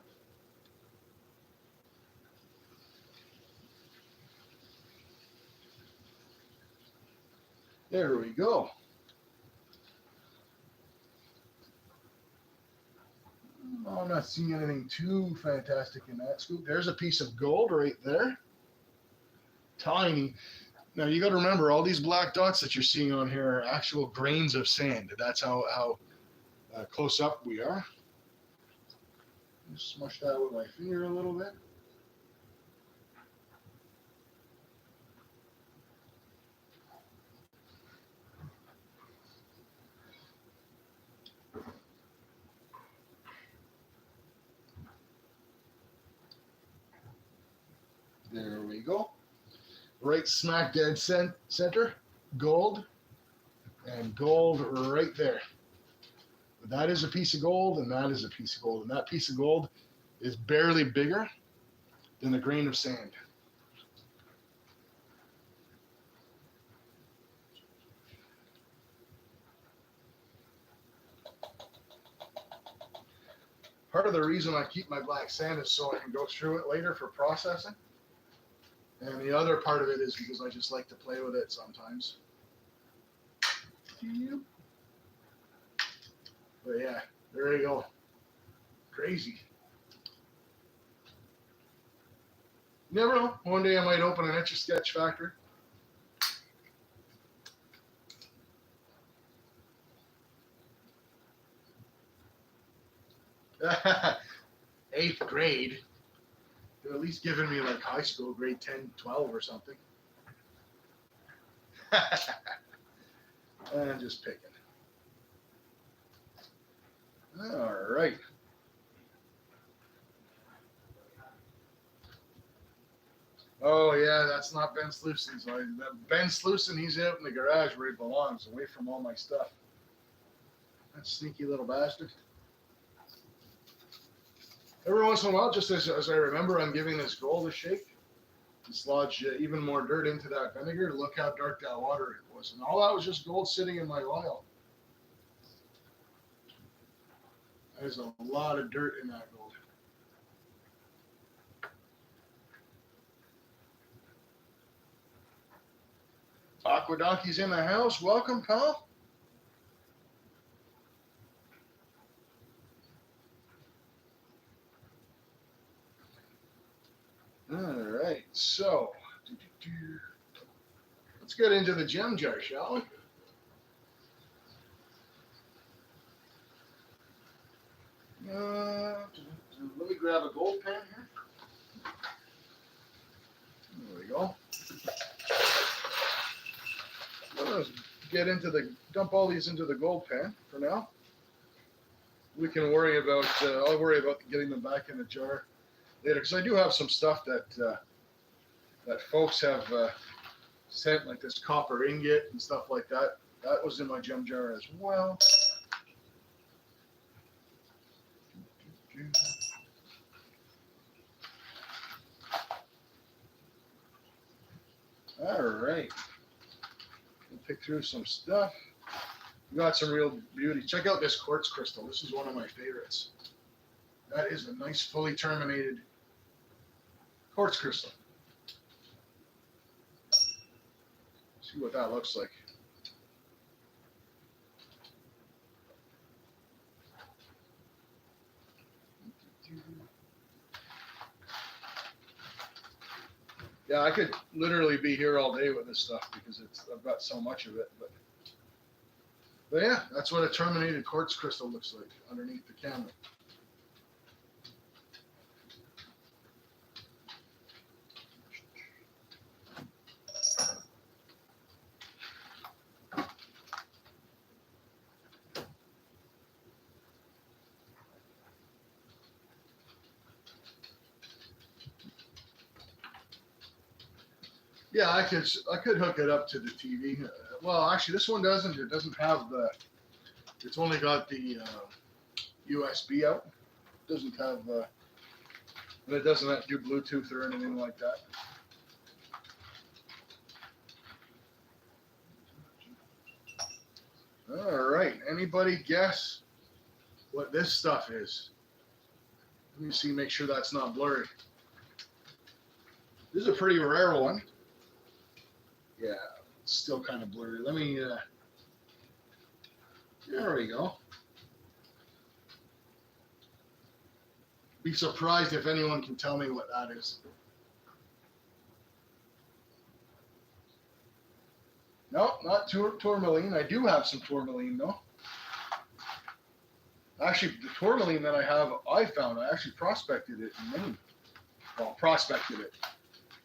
There we go. Oh, I'm not seeing anything too fantastic in that scoop. There's a piece of gold right there. Tiny. Now you got to remember, all these black dots that you're seeing on here are actual grains of sand. That's how close up we are. Just smush that with my finger a little bit. There we go. Right smack dead center, gold, and gold right there. That is a piece of gold, and that is a piece of gold. And that piece of gold is barely bigger than a grain of sand. Part of the reason I keep my black sand is so I can go through it later for processing. And the other part of it is because I just like to play with it sometimes. But yeah, there you go. Crazy. Never know. One day I might open an Etch-a-Sketch factory. Eighth grade. They're at least giving me like high school, grade 10, 12 or something. I'm just picking. All right. Oh yeah, that's not Ben Sluicen's. Ben Sluicen, he's out in the garage where he belongs, away from all my stuff. That sneaky little bastard. Every once in a while, just as I remember, I'm giving this gold a shake. Dislodge even more dirt into that vinegar. Look how dark that water was. And all that was just gold sitting in my oil. There's a lot of dirt in that gold. Aqua Donkey's in the house. Welcome, pal. All right, so let's get into the gem jar, shall we? Let me grab a gold pen here. There we go. Let's dump all these into the gold pan for now. We can worry about, I'll worry about getting them back in the jar later, because I do have some stuff that folks have sent, like this copper ingot and stuff like that. That was in my gem jar as well. All right. We'll pick through some stuff. We got some real beauty. Check out this quartz crystal. This is one of my favorites. That is a nice, fully terminated quartz crystal. See what that looks like. Yeah, I could literally be here all day with this stuff because I've got so much of it. But yeah, that's what a terminated quartz crystal looks like underneath the camera. Yeah, I could hook it up to the TV. Well, actually, this one doesn't. It doesn't have the. It's only got the USB out. It doesn't have. And it doesn't have to do Bluetooth or anything like that. All right. Anybody guess what this stuff is? Let me see. Make sure that's not blurry. This is a pretty rare one. Yeah, it's still kind of blurry. Let me, there we go. Be surprised if anyone can tell me what that is. No, not tourmaline. I do have some tourmaline though. Actually, the tourmaline that I found, I actually prospected it in Maine. Well, prospected it.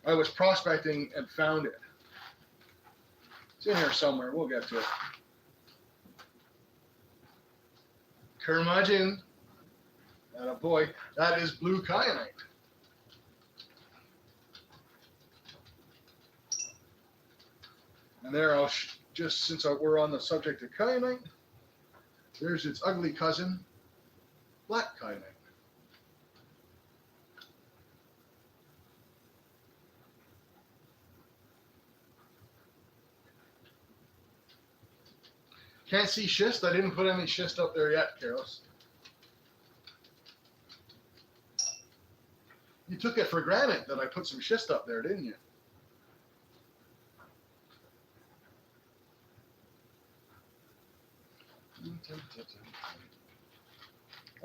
I was prospecting and found it. It's in here somewhere. We'll get to it. Curmudgeon. Atta boy. That is blue kyanite. And there, just since we're on the subject of kyanite, there's its ugly cousin, black kyanite. Can't see schist. I didn't put any schist up there yet, Carlos. took it for granted that I put some schist up there, didn't you?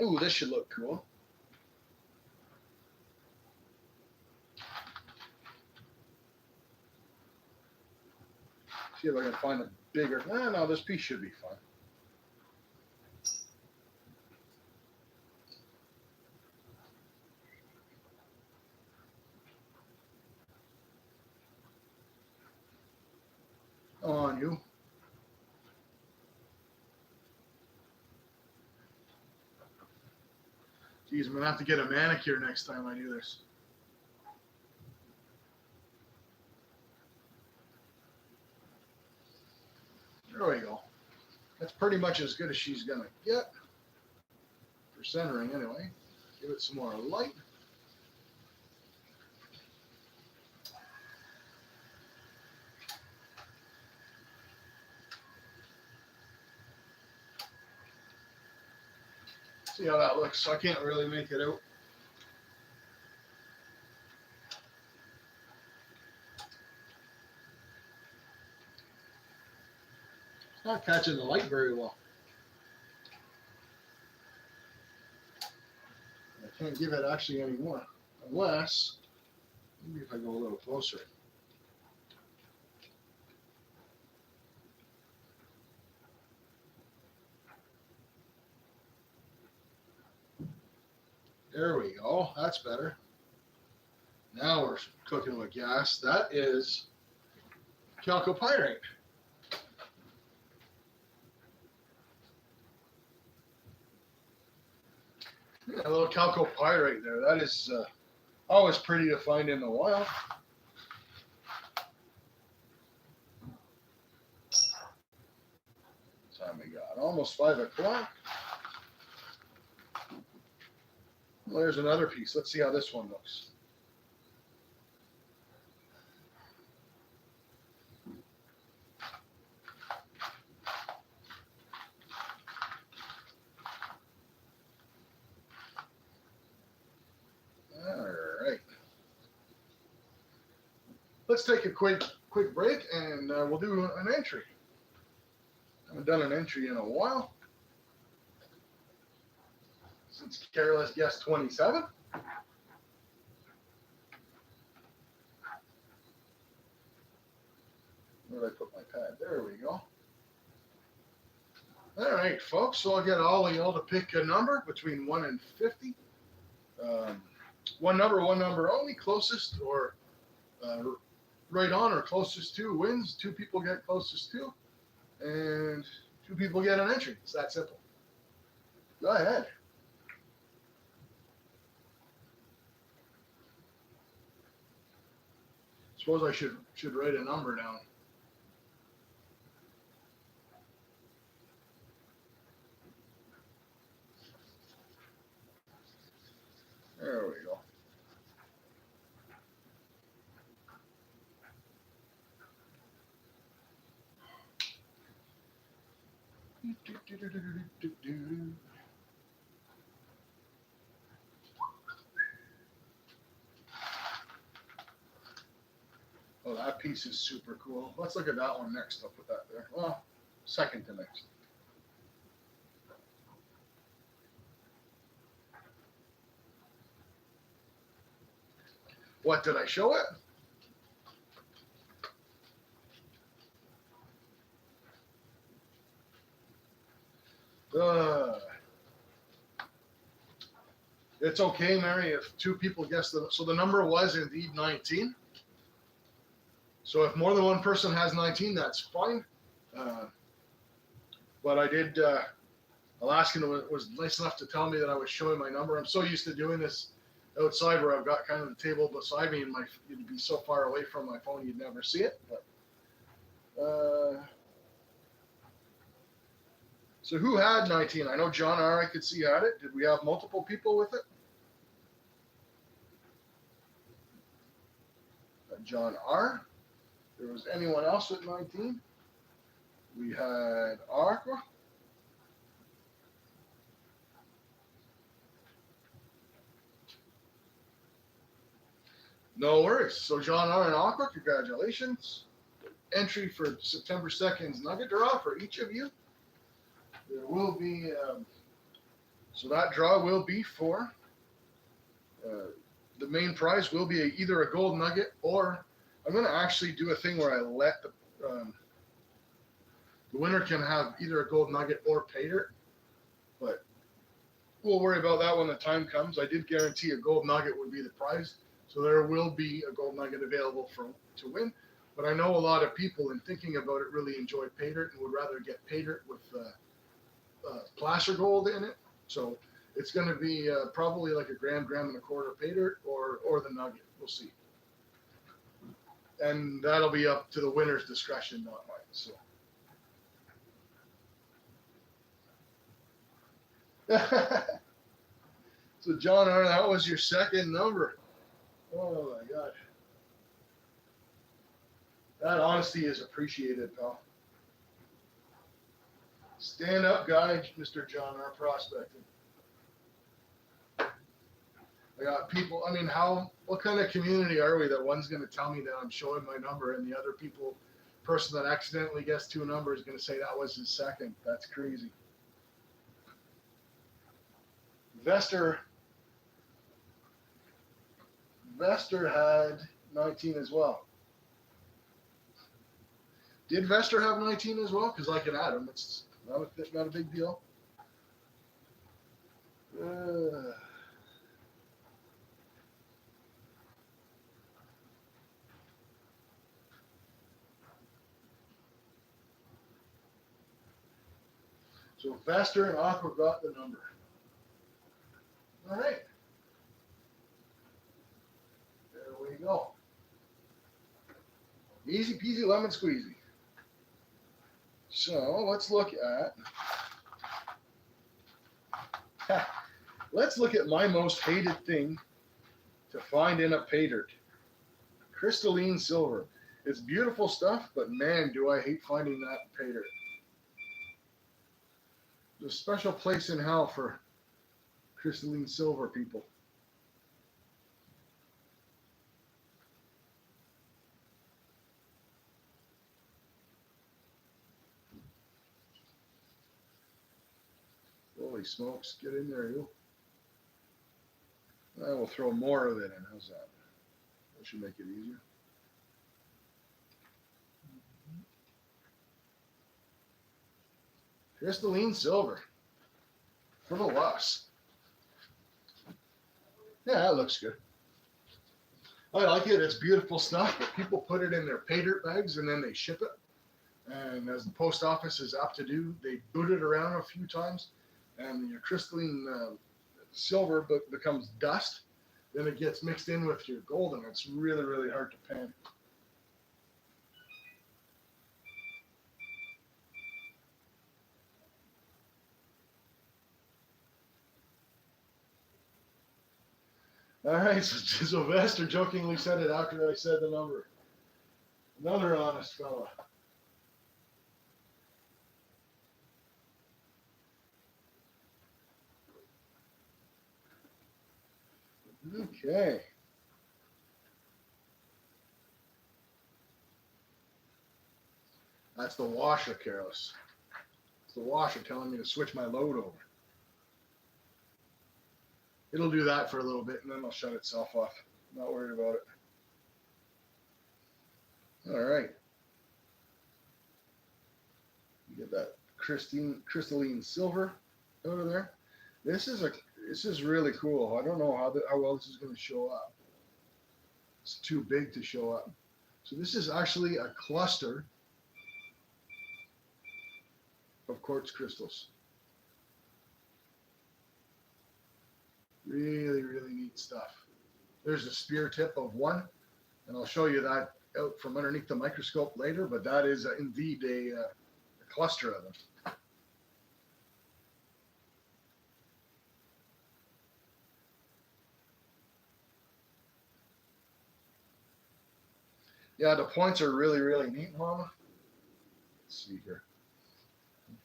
Ooh, this should look cool. See if I can find a bigger. No, this piece should be fine. On you. Geez, I'm gonna have to get a manicure next time I do this. There we go. That's pretty much as good as she's gonna get for centering anyway. Give it some more light. See how that looks. I can't really make it out. It's not catching the light very well. I can't give it actually anymore. Unless, maybe if I go a little closer. There we go. That's better. Now we're cooking with gas. That is chalcopyrite. Yeah, a little chalcopyrite there. That is always pretty to find in the wild. What time we got? Almost 5 o'clock. Well, there's another piece. Let's see how this one looks. All right. Let's take a quick break and we'll do an entry. I haven't done an entry in a while. Since Careless Guest 27. Where did I put my pad? There we go. All right, folks. So I'll get all of y'all to pick a number between 1 and 50. One number only. Closest or right on or closest to wins. 2 people get closest to. And 2 people get an entry. It's that simple. Go ahead. Suppose I should write a number down. There we go. Oh, that piece is super cool. Let's look at that one next. I'll put that there. Well, second to next. What did I show it? It's okay, Mary, if 2 people guess the. So the number was indeed 19. So if more than one person has 19, that's fine. But I did. Alaskan was nice enough to tell me that I was showing my number. I'm so used to doing this outside where I've got kind of the table beside me and you'd be so far away from my phone you'd never see it. But so who had 19? I know John R. I could see had it. Did we have multiple people with it? John R. There was anyone else with 19? We had Aqua. No worries. So John R. and Aqua, congratulations. Entry for September 2nd's nugget draw for each of you. There will be, so that draw will be for, the main prize will be either a gold nugget, or I'm going to actually do a thing where I let the winner can have either a gold nugget or pay dirt, but we'll worry about that when the time comes. I did guarantee a gold nugget would be the prize, so there will be a gold nugget available to win. But I know a lot of people, in thinking about it, really enjoy pay dirt and would rather get pay dirt with placer gold in it. So it's going to be probably like a gram and a quarter pay dirt, or the nugget. We'll see. And that'll be up to the winner's discretion, not mine. So. So John R., that was your second number. Oh my God. That honesty is appreciated, pal. Stand up guy, Mr. John R. Prospecting. I got people, I mean, what kind of community are we that one's going to tell me that I'm showing my number and the other person that accidentally guessed two numbers is going to say that was his second? That's crazy. Vester had 19 as well. Did Vester have 19 as well? Because I can add him. It's not a big deal. So Vester and Aqua got the number. All right. There we go. Easy peasy lemon squeezy. So let's look at my most hated thing to find in a pay dirt. Crystalline silver. It's beautiful stuff, but man, do I hate finding that in pay dirt. There's a special place in hell for crystalline silver, people. Holy smokes, get in there, you. I will throw more of it in. How's that? That should make it easier. Crystalline silver for the loss. Yeah, that looks good. I like it. It's beautiful stuff, but people put it in their pay dirt bags and then they ship it. And as the post office is apt to do, they boot it around a few times, and your crystalline silver becomes dust. Then it gets mixed in with your gold, and it's really, really hard to pan. All right, so Sylvester jokingly said it after I said the number. Another honest fella. Okay. That's the washer, careless. It's the washer telling me to switch my load over. It'll do that for a little bit, and then it'll shut itself off. Not worried about it. All right. You get that crystalline silver out of there. This is really cool. I don't know how well this is going to show up. It's too big to show up. So this is actually a cluster of quartz crystals. Really, really neat stuff. There's a spear tip of one, and I'll show you that out from underneath the microscope later, but that is indeed a cluster of them. Yeah, the points are really, really neat, Mama. Let's see here.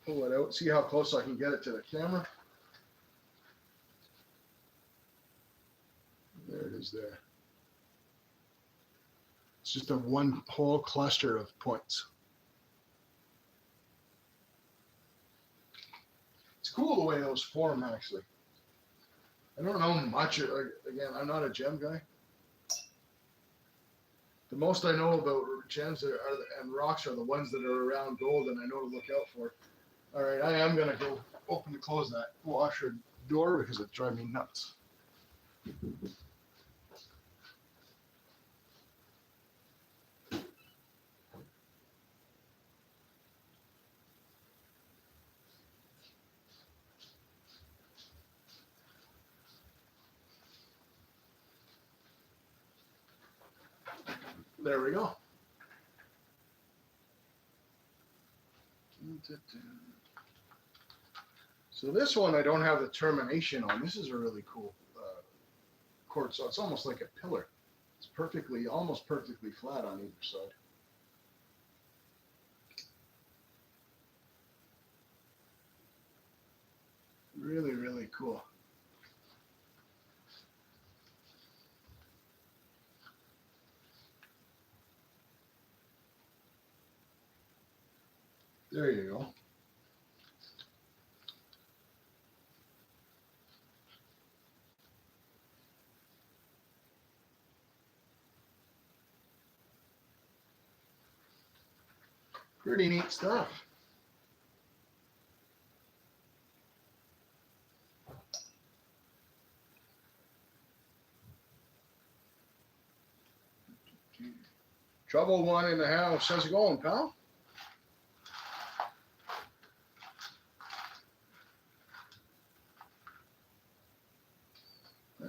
Pull it out, see how close I can get it to the camera. There it is there. It's just a one whole cluster of points. It's cool the way those form, actually. I don't know much. Again, I'm not a gem guy. The most I know about gems and rocks are the ones that are around gold, and I know to look out for. All right, I am gonna go open and close that washer door because it drives me nuts. There we go. So this one I don't have the termination on. This is a really cool quartz. So it's almost like a pillar. It's perfectly, almost perfectly flat on either side. Really, really cool. There you go. Pretty neat stuff. Trouble one in the house. How's it going, pal?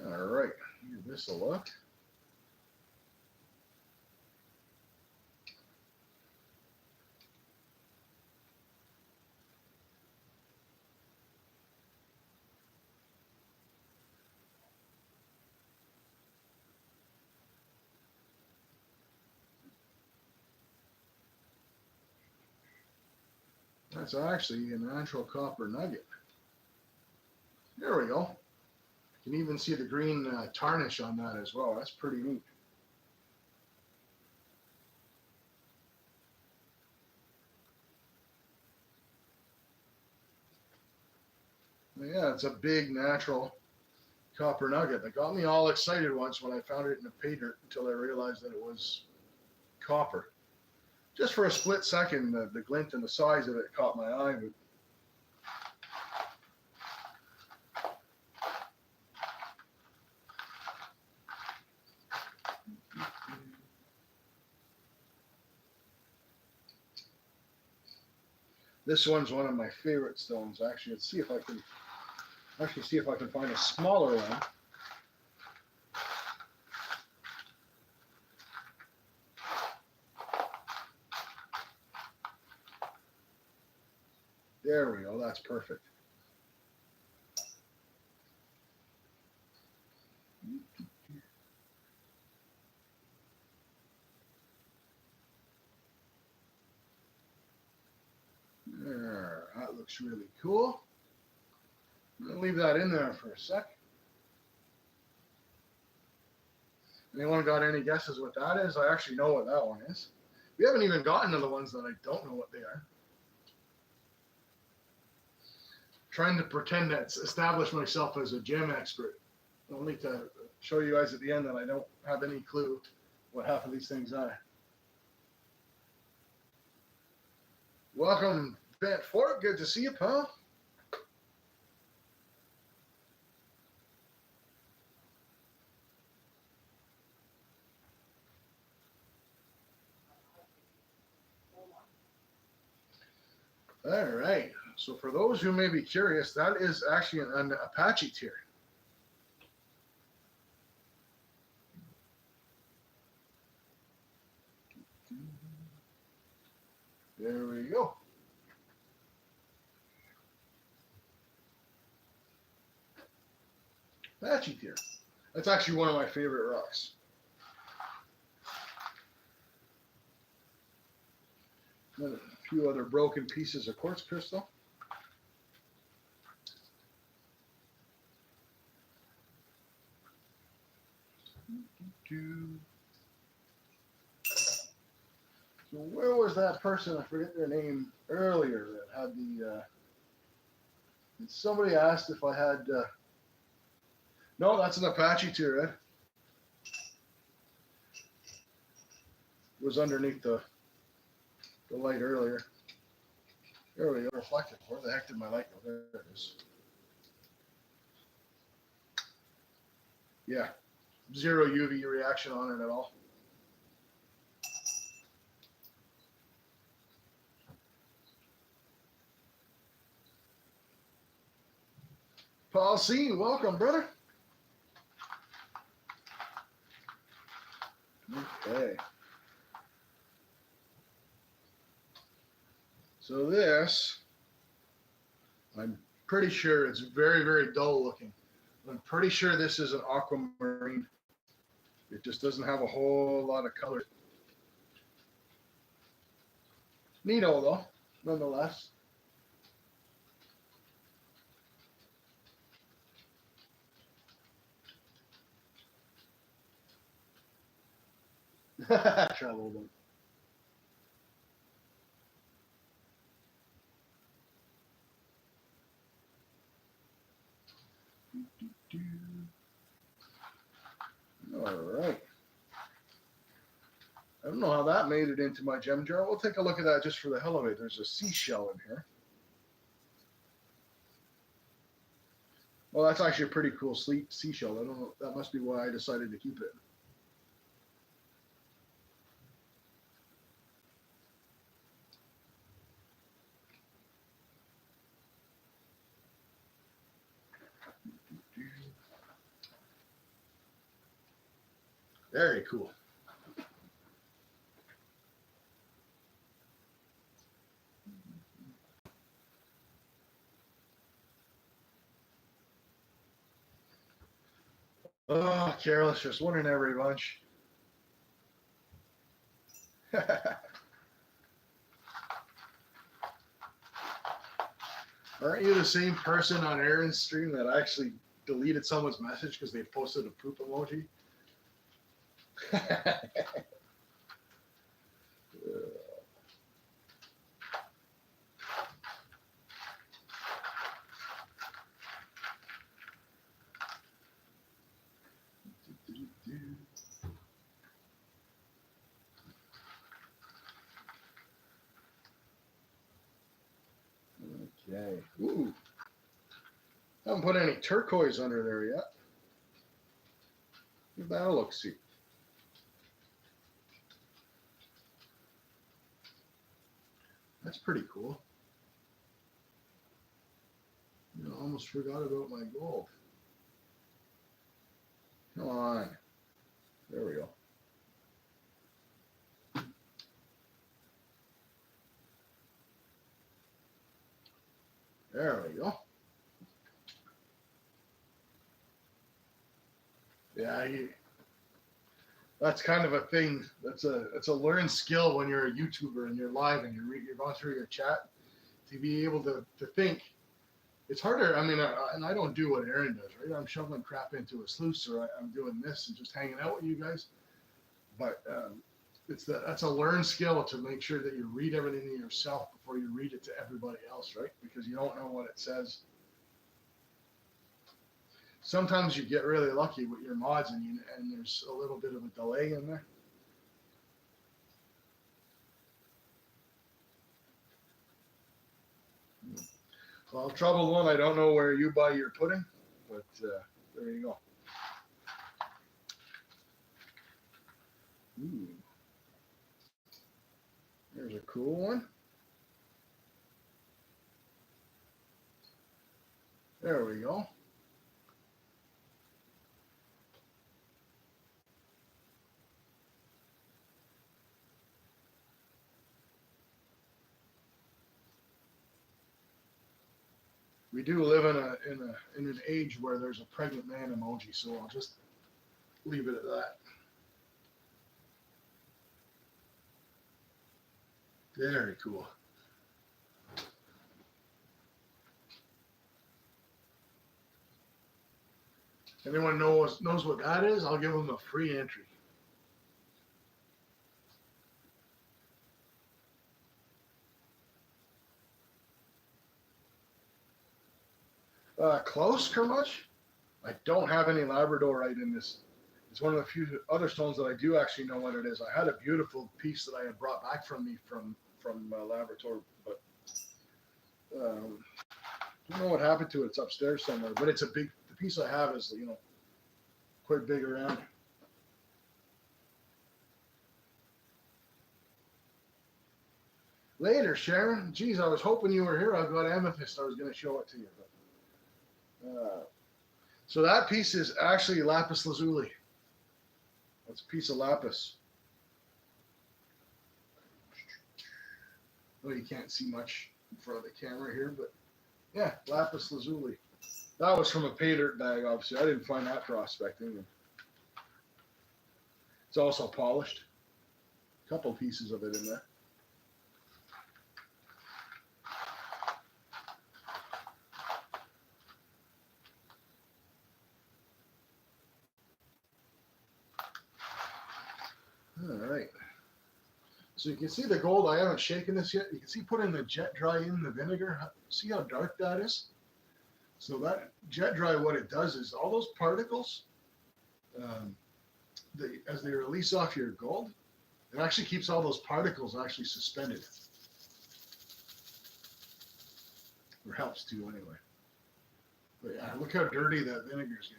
All right, give this a look. That's actually a natural copper nugget. There we go. You can even see the green tarnish on that as well. That's pretty neat. Yeah, it's a big natural copper nugget that got me all excited once when I found it in the pay dirt until I realized that it was copper. Just for a split second, the glint and the size of it caught my eye. But this one's one of my favorite stones. Actually, let's see if I can find a smaller one. There we go. That's perfect. There, that looks really cool. I'm gonna leave that in there for a sec. Anyone got any guesses what that is? I actually know what that one is. We haven't even gotten to the ones that I don't know what they are. Trying to pretend to establish myself as a gem expert, only to show you guys at the end that I don't have any clue what half of these things are. Welcome, Bent Fort. Good to see you, pal. All right. So for those who may be curious, that is actually an Apache tier. There we go. Apache tier. That's actually one of my favorite rocks. And a few other broken pieces of quartz crystal. Where was that person? I forget their name earlier that had the. Somebody asked if I had. No, that's an Apache too, right? It was underneath the light earlier. There we go. Reflected. Where the heck did my light go? There it is. Yeah. Zero UV reaction on it at all. Paul C., welcome, brother. Okay. So this, I'm pretty sure it's very, very dull looking. I'm pretty sure this is an aquamarine. It just doesn't have a whole lot of color. Neato though, nonetheless. Travel them. All right. I don't know how that made it into my gem jar. We'll take a look at that just for the hell of it. There's a seashell in here. Well, that's actually a pretty cool seashell. I don't know. That must be why I decided to keep it. Very cool. Oh, careless, just one in every bunch. Aren't you the same person on Aaron's stream that actually deleted someone's message because they posted a poop emoji? Okay. Ooh. Haven't put any turquoise under there yet. Give that a look see. That's pretty cool. You know, almost forgot about my gold. Come on. There we go. There we go. Yeah, that's kind of a thing. It's a learned skill when you're a YouTuber and you're live and you're going through your chat to be able to think. It's harder. I mean, and I don't do what Aaron does, right? I'm shoveling crap into a sluice, or I'm doing this and just hanging out with you guys. But that's a learned skill to make sure that you read everything to yourself before you read it to everybody else, right? Because you don't know what it says. Sometimes you get really lucky with your mods, and there's a little bit of a delay in there. Well, trouble one, I don't know where you buy your pudding, but there you go. Ooh. There's a cool one. There we go. We do live in an age where there's a pregnant man emoji, so I'll just leave it at that. Very cool. Anyone knows what that is? I'll give them a free entry. Close, much? I don't have any labradorite in this. It's one of the few other stones that I do actually know what it is. I had a beautiful piece that I had brought back from me from Labrador, but I don't know what happened to it. It's upstairs somewhere, but it's a big. The piece I have is quite big around. Later, Sharon. Geez, I was hoping you were here. I've got amethyst. I was going to show it to you, but. So that piece is actually lapis lazuli. That's a piece of lapis. Well, you can't see much in front of the camera here, but yeah, lapis lazuli. That was from a pay dirt bag, obviously. I didn't find that prospecting. It's also polished. A couple pieces of it in there. All right. So you can see the gold. I haven't shaken this yet. You can see putting the jet dry in the vinegar. See how dark that is? So that jet dry, what it does is all those particles, as they release off your gold, it actually keeps all those particles actually suspended. Or helps to anyway. But yeah, look how dirty that vinegar is getting.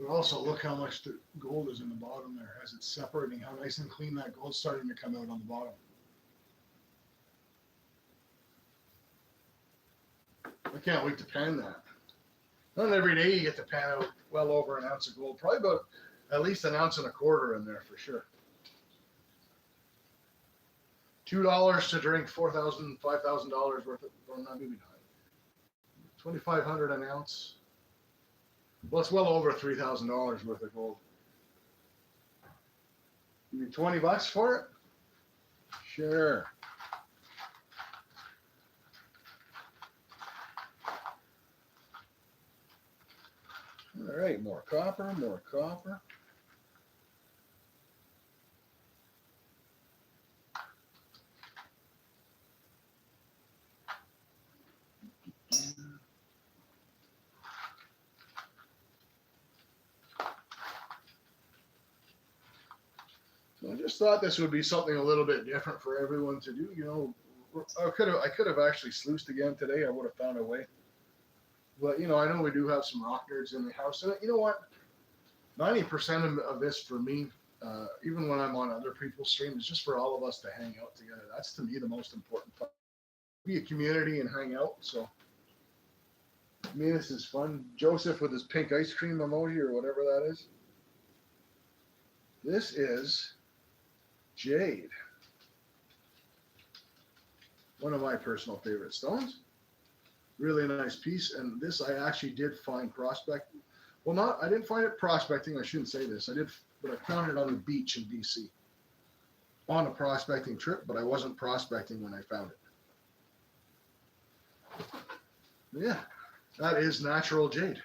But also look how much the gold is in the bottom there as it's separating, how nice and clean that gold's starting to come out on the bottom. I can't wait to pan that. Not every day you get to pan out well over an ounce of gold. Probably about at least an ounce and a quarter in there for sure. $2 to drink $4,000, $5,000 worth of, well, not maybe not. $2,500 an ounce. Well, it's well over $3,000 worth of gold. You need $20 for it? Sure. All right, more copper, more copper. So I just thought this would be something a little bit different for everyone to do. You know, I could have actually sluiced again today. I would have found a way. But you know, I know we do have some rock nerds in the house, and you know what? 90% of this for me, even when I'm on other people's streams, is just for all of us to hang out together. That's to me the most important part. Be a community and hang out. So, I mean, this is fun. Joseph with his pink ice cream emoji or whatever that is. This is jade. One of my personal favorite stones. Really nice piece. And this I actually did find prospecting. Well, I didn't find it prospecting. I shouldn't say this. But I found it on the beach in BC on a prospecting trip, but I wasn't prospecting when I found it. Yeah, that is natural jade.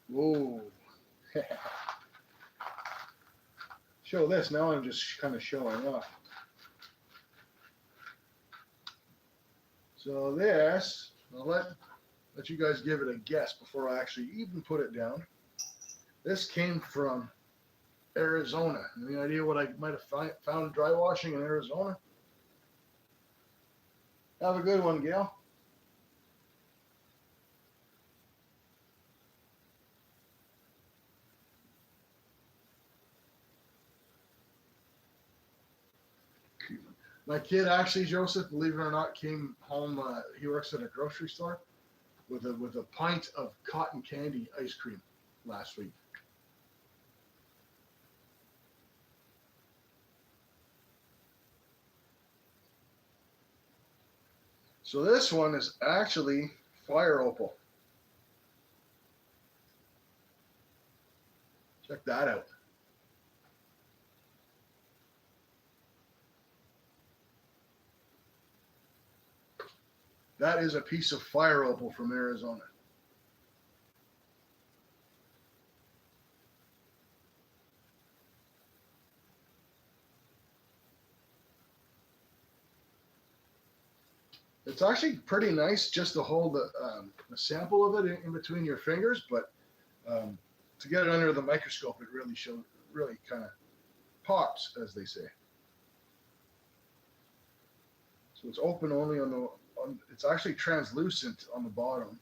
Whoa. Show this. Now I'm just kind of showing off. So this, I'll let you guys give it a guess before I actually even put it down. This came from Arizona. Any idea what I might have found dry washing in Arizona? Have a good one, Gail. My kid actually, Joseph, believe it or not, came home. He works at a grocery store with a pint of cotton candy ice cream last week. So this one is actually fire opal. Check that out. That is a piece of fire opal from Arizona. It's actually pretty nice just to hold a sample of it in between your fingers, but to get it under the microscope, it really kind of pops, as they say. So it's open only it's actually translucent on the bottom.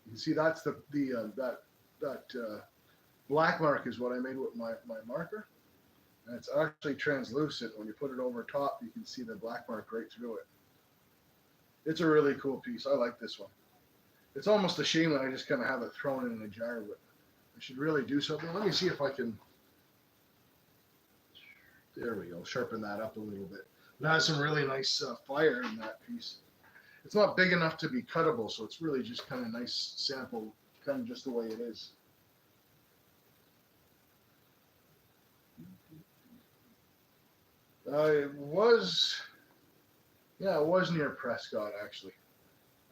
You can see that's that black mark is what I made with my marker. And it's actually translucent. When you put it over top, you can see the black mark right through it. It's a really cool piece. I like this one. It's almost a shame that I just kind of have it thrown in a jar with. I should really do something. Let me see if I can. There we go. Sharpen that up a little bit. It has some really nice fire in that piece. It's not big enough to be cuttable, so it's really just kind of nice sample, kind of just the way it is. It was near Prescott, actually.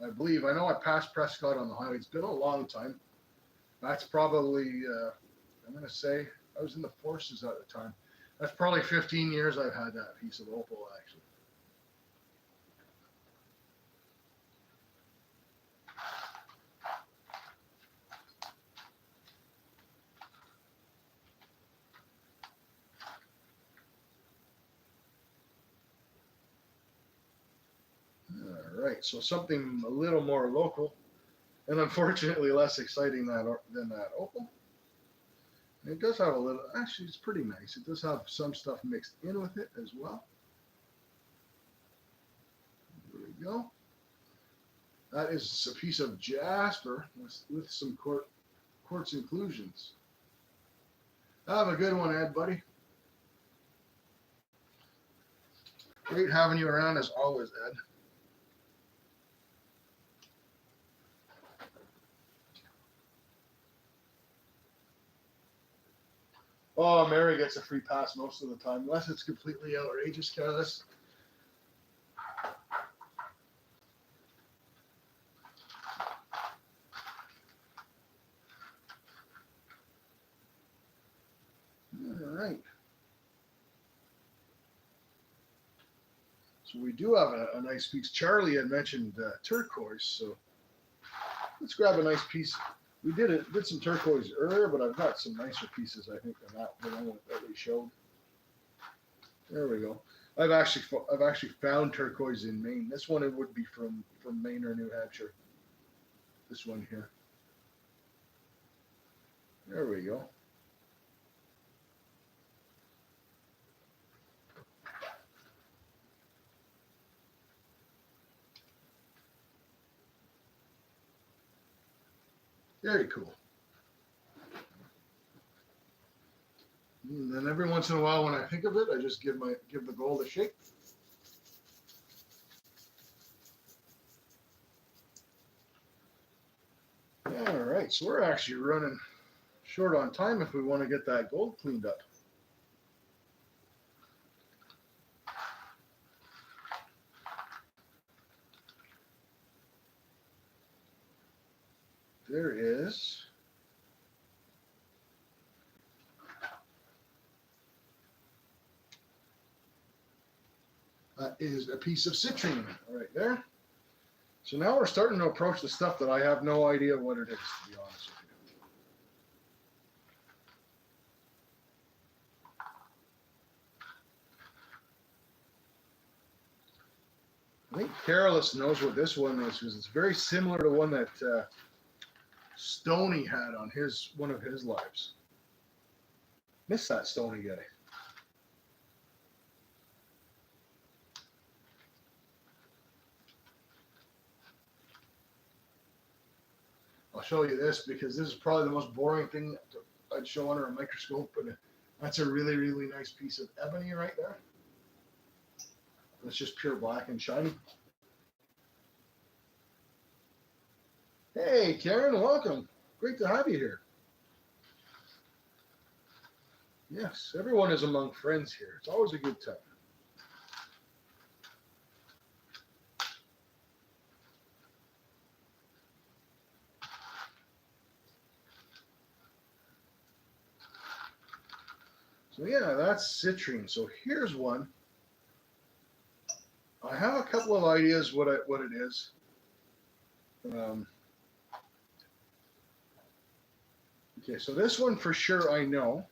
I believe. I know I passed Prescott on the highway. It's been a long time. That's probably, I'm going to say, I was in the forces at the time. That's probably 15 years I've had that piece of opal, actually. All right, so something a little more local, and unfortunately less exciting than that opal. And it does have a little, actually it's pretty nice. It does have some stuff mixed in with it as well. There we go. That is a piece of jasper with some quartz inclusions. Have a good one, Ed, buddy. Great having you around as always, Ed. Oh, Mary gets a free pass most of the time, unless it's completely outrageous, careless. All right. So we do have a nice piece. Charlie had mentioned turquoise, so let's grab a nice piece. We did some turquoise earlier, but I've got some nicer pieces, I think, than the one that we showed. There we go. I've actually found turquoise in Maine. This one, it would be from Maine or New Hampshire. This one here. There we go. Very cool. And then every once in a while, when I think of it, I just give the gold a shake. All right, so we're actually running short on time if we want to get that gold cleaned up. There is that is a piece of citrine right there. So now we're starting to approach the stuff that I have no idea what it is, to be honest with you. I think Carolus knows what this one is because it's very similar to one that Stoney had on one of his lives. Miss that Stoney guy. I'll show you this because this is probably the most boring thing I'd show under a microscope, but that's a really, really nice piece of ebony right there. It's just pure black and shiny. Hey, Karen, welcome. Great to have you here. Yes, everyone is among friends here. It's always a good time. So yeah, that's citrine. So here's one. I have a couple of ideas what it is. Um, okay, so this one for sure I know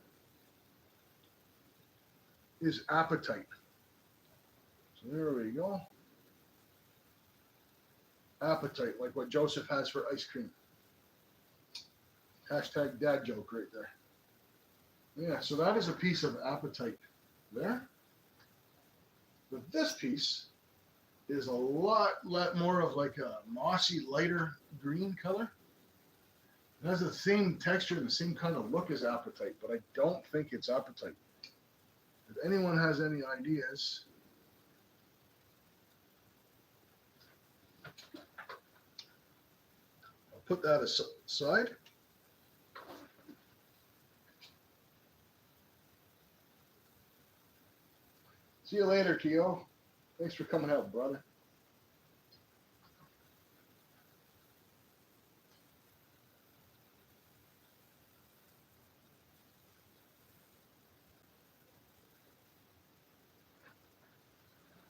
is appetite. So there we go. Appetite, like what Joseph has for ice cream. Hashtag dad joke right there. Yeah, so that is a piece of appetite there. But this piece is a lot more of like a mossy, lighter green color. It has the same texture and the same kind of look as appetite, but I don't think it's appetite. If anyone has any ideas, I'll put that aside. See you later, Keo. Thanks for coming out, brother.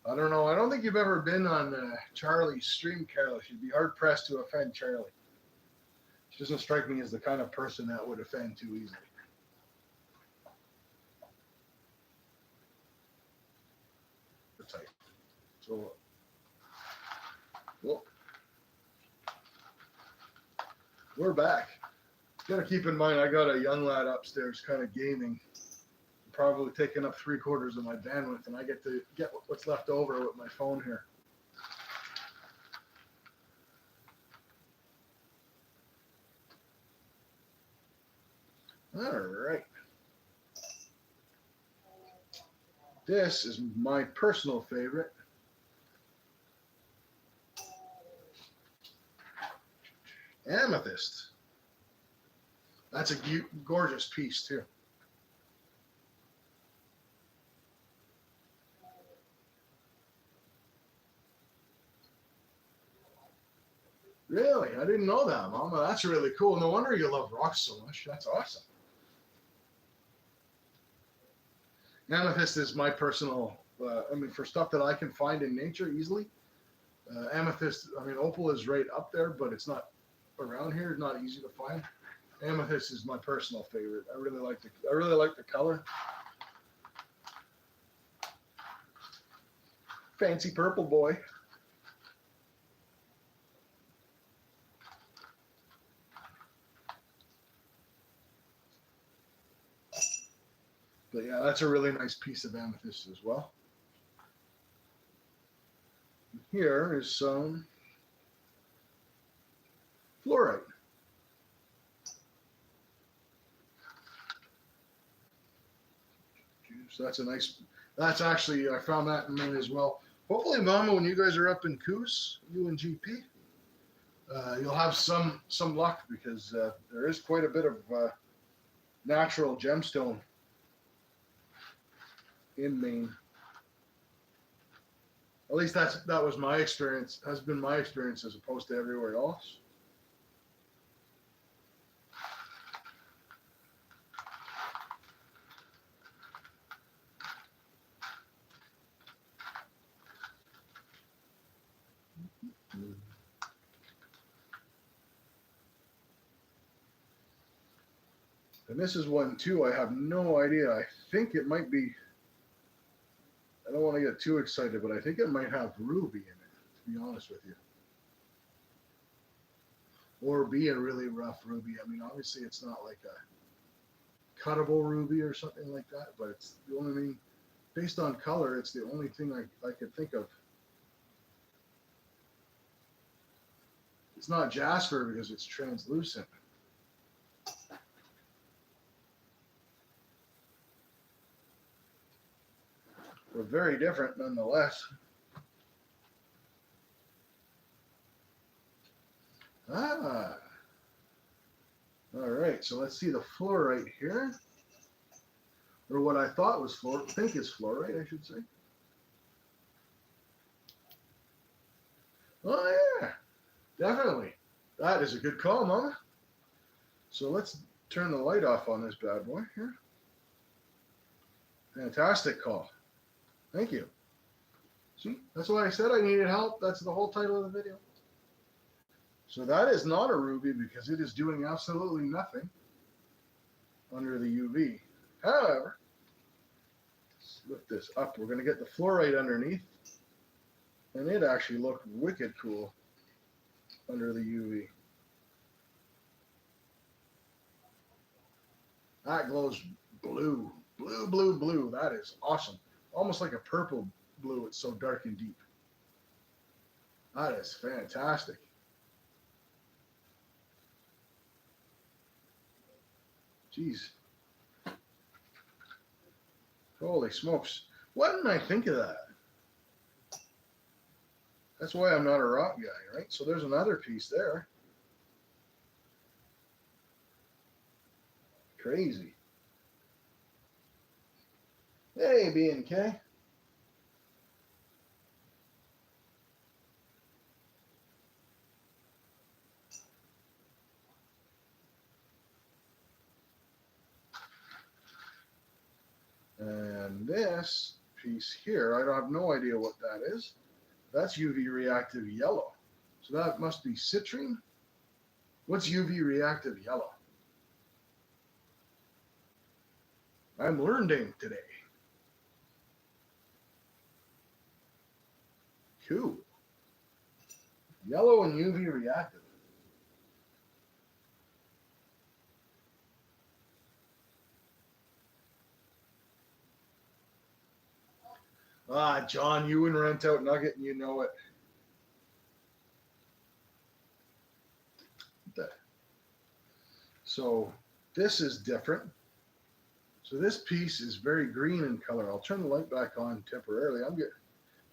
I don't know. I don't think you've ever been on Charlie's stream, Carlos. You'd be hard pressed to offend Charlie. She doesn't strike me as the kind of person that would offend too easily. So, well, we're back. Gotta keep in mind, I got a young lad upstairs kind of gaming, probably taking up 3/4 of my bandwidth, and I get to get what's left over with my phone here. All right. This is my personal favorite. Amethyst. That's a gorgeous piece too. Really? I didn't know that, Mama. That's really cool. No wonder you love rocks so much. That's awesome. Amethyst is my personal, for stuff that I can find in nature easily. Amethyst, opal is right up there, but it's not around here. It's not easy to find. Amethyst is my personal favorite. I really like the color. Fancy purple boy. But yeah, that's a really nice piece of amethyst as well. Here is some fluorite. So that's actually, I found that in Maine as well. Hopefully, Mama, when you guys are up in Coos, you and GP, you'll have some luck, because there is quite a bit of natural gemstone in Maine. At least that was my experience, has been my experience, as opposed to everywhere else. And this is one too, I have no idea. I think it might be, I don't want to get too excited, but I think it might have ruby in it, to be honest with you. Or be a really rough ruby. Obviously it's not like a cuttable ruby or something like that, but it's the only thing, based on color, it's the only thing I could think of. It's not jasper because it's translucent. But very different nonetheless. All right, so let's see the fluorite here. Or what I thought was think is fluorite, I should say. Oh yeah, definitely. That is a good call, Mama. So let's turn the light off on this bad boy here. Fantastic call. Thank you. See, that's why I said I needed help. That's the whole title of the video. So that is not a ruby because it is doing absolutely nothing under the UV. However, let's lift this up. We're going to get the fluorite underneath. And it actually looked wicked cool under the UV. That glows blue. Blue, blue, blue. That is awesome. Almost like a purple blue. It's so dark and deep. That is fantastic. Jeez. Holy smokes. Why didn't I think of that? That's why I'm not a rock guy, right? So there's another piece there. Crazy. Hey, B&K. And this piece here, I have no idea what that is. That's UV reactive yellow. So that must be citrine. What's UV reactive yellow? I'm learning today. Cool. Yellow and UV reactive. Ah, John, you and rent out Nugget and you know it. So this is different. So this piece is very green in color. I'll turn the light back on temporarily.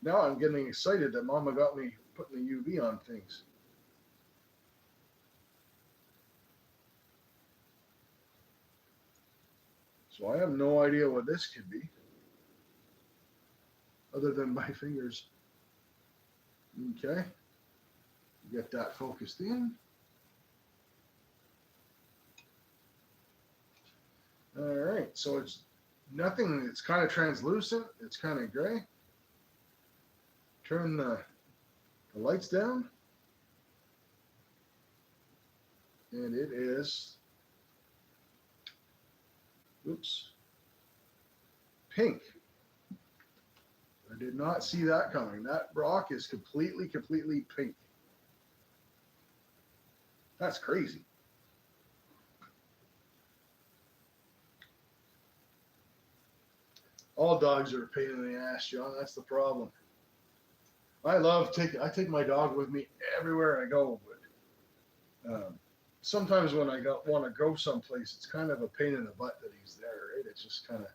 Now I'm getting excited that Mama got me putting the UV on things. So I have no idea what this could be, other than my fingers. Okay, get that focused in. All right, so it's nothing. It's kind of translucent. It's kind of gray. Turn the lights down, and it is, oops, pink. I did not see that coming. That rock is completely pink. That's crazy. All dogs are a pain in the ass, John. That's the problem. I take my dog with me everywhere I go, but sometimes when I want to go someplace, it's kind of a pain in the butt that he's there, right? It's just kind of,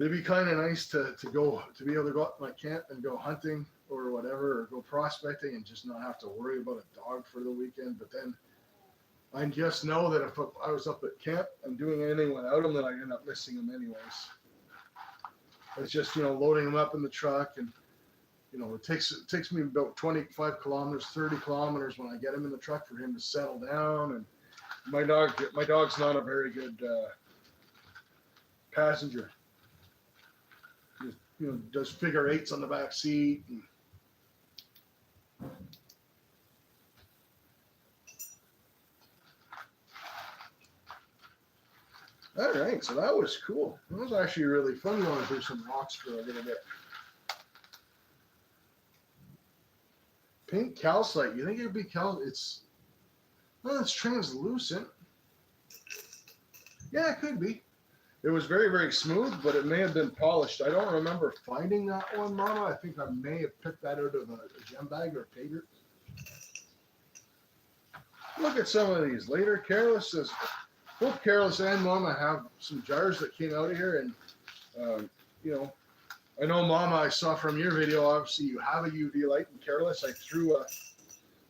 it'd be kind of nice to be able to go up my camp and go hunting or whatever, or go prospecting and just not have to worry about a dog for the weekend. But then I just know that if I was up at camp and doing anything without him, then I end up missing him anyways. It's just, loading him up in the truck, and it takes me about 25 kilometers, 30 kilometers when I get him in the truck for him to settle down. And my dog's not a very good passenger. Just, does figure eights on the back seat. All right, so that was cool. It was actually really fun going through some rocks for a little bit. Pink calcite. You think it'd be it's translucent. Yeah, it could be. It was very, very smooth, but it may have been polished. I don't remember finding that one, Mama. I think I may have picked that out of a gem bag or a pay dirt. Look at some of these. Later, Careless says, both Careless and Mama have some jars that came out of here, and I know, Mama, I saw from your video, obviously you have a UV light, and Careless, I threw a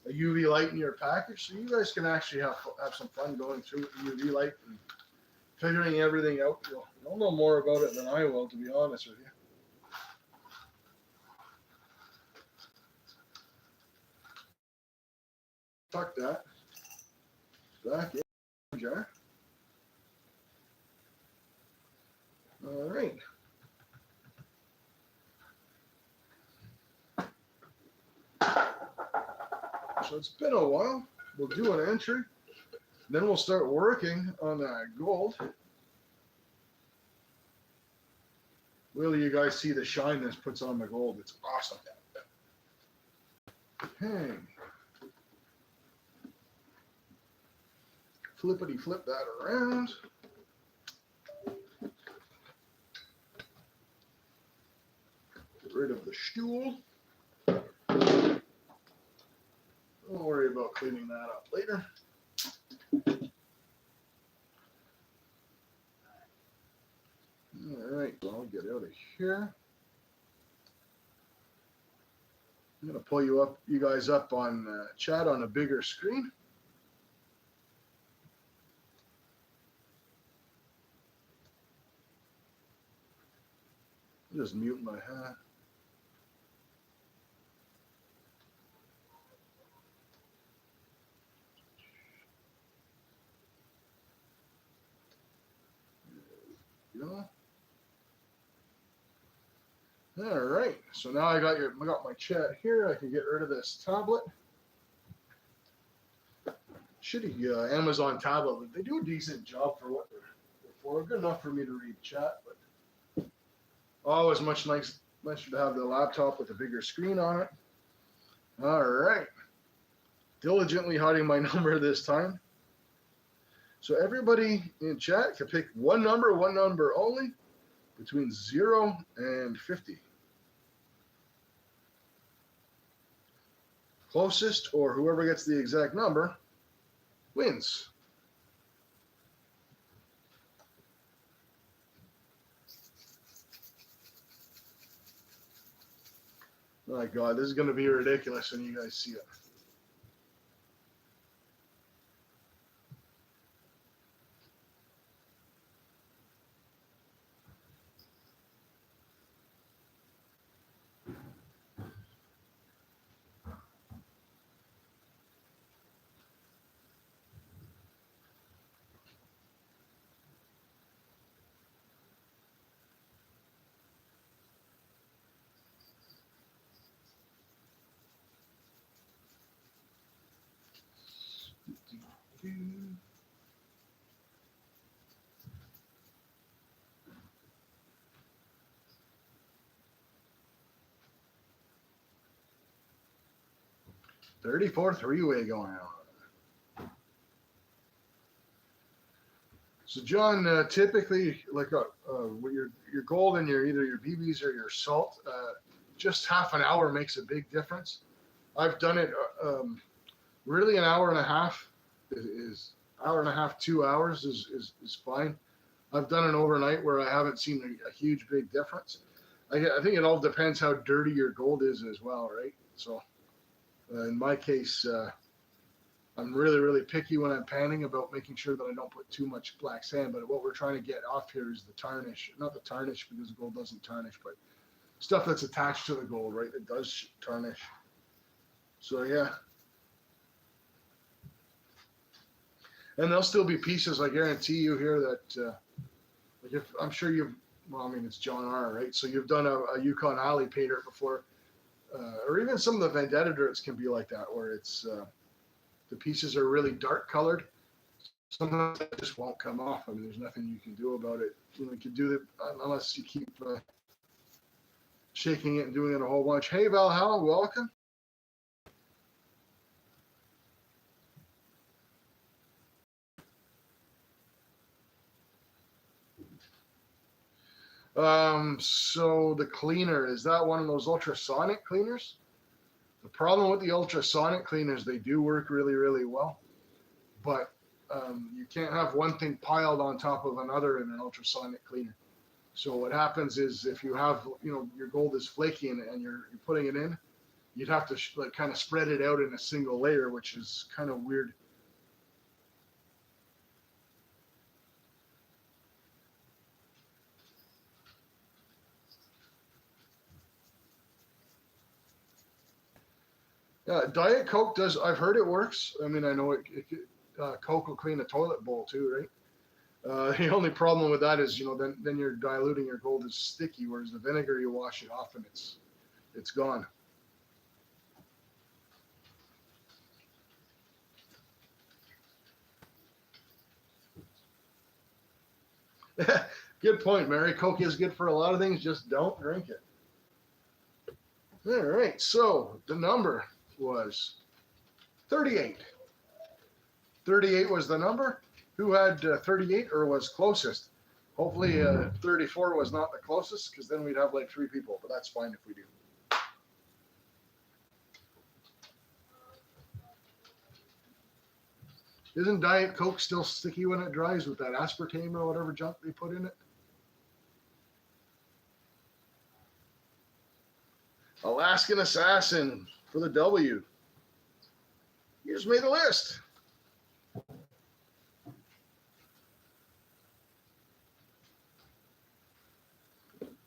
UV light in your package, so you guys can actually have some fun going through with the UV light and figuring everything out. You'll know more about it than I will, to be honest with you. Tuck that back in the jar. So it's been a while. We'll do an entry. Then we'll start working on that gold. Will you guys see the shine this puts on the gold? It's awesome. Okay. Flippity flip that around. Get rid of the stool. Don't worry about cleaning that up later. All right, so I'll get out of here. I'm gonna pull you guys up on chat on a bigger screen. Just mute my hat. There we go. All right, so now I got my chat here. I can get rid of this tablet. Shitty Amazon tablet. They do a decent job for what they're for. Good enough for me to read chat, but always much nicer to have the laptop with a bigger screen on it. All right, diligently hiding my number this time. So everybody in chat can pick one number only, between 0 and 50. Closest, or whoever gets the exact number, wins. My God, this is going to be ridiculous when you guys see it. .34 three-way going on. So John, typically, like your gold and either your BBs or your salt, just half an hour makes a big difference. I've done it really an hour and a half is 2 hours is fine. I've done it overnight where I haven't seen a huge big difference. I think it all depends how dirty your gold is as well, right? So in my case, I'm really picky when I'm panning about making sure that I don't put too much black sand. But what we're trying to get off here is the tarnish, not the tarnish because the gold doesn't tarnish, but stuff that's attached to the gold, right? That does tarnish. So yeah. And there'll still be pieces, I guarantee you here that, like if I'm sure it's John R, right? So you've done a Yukon Alley painter before, or even some of the Vendetta dirts can be like that, where it's the pieces are really dark colored. Sometimes it just won't come off. I mean, there's nothing you can do about it. You can do that unless you keep shaking it and doing it a whole bunch. Hey, Valhalla, welcome. So the cleaner, is that one of those ultrasonic cleaners? The problem with the ultrasonic cleaners, they do work really well, but you can't have one thing piled on top of another in an ultrasonic cleaner. So what happens is if you have, your gold is flaky and you're putting it in, you'd have to kind of spread it out in a single layer, which is kind of weird. Diet Coke does. I've heard it works. I mean, I know Coke will clean a toilet bowl too, right? The only problem with that is, then you're diluting your gold is sticky, whereas the vinegar you wash it off and it's gone. Good point, Mary. Coke is good for a lot of things, just don't drink it. All right, so the number was 38. 38 was the number. Who had 38 or was closest? Hopefully 34 was not the closest, because then we'd have like 3 people, but that's fine if we do. Isn't Diet Coke still sticky when it dries with that aspartame or whatever junk they put in it? Alaskan Assassin for the W. You just made a list.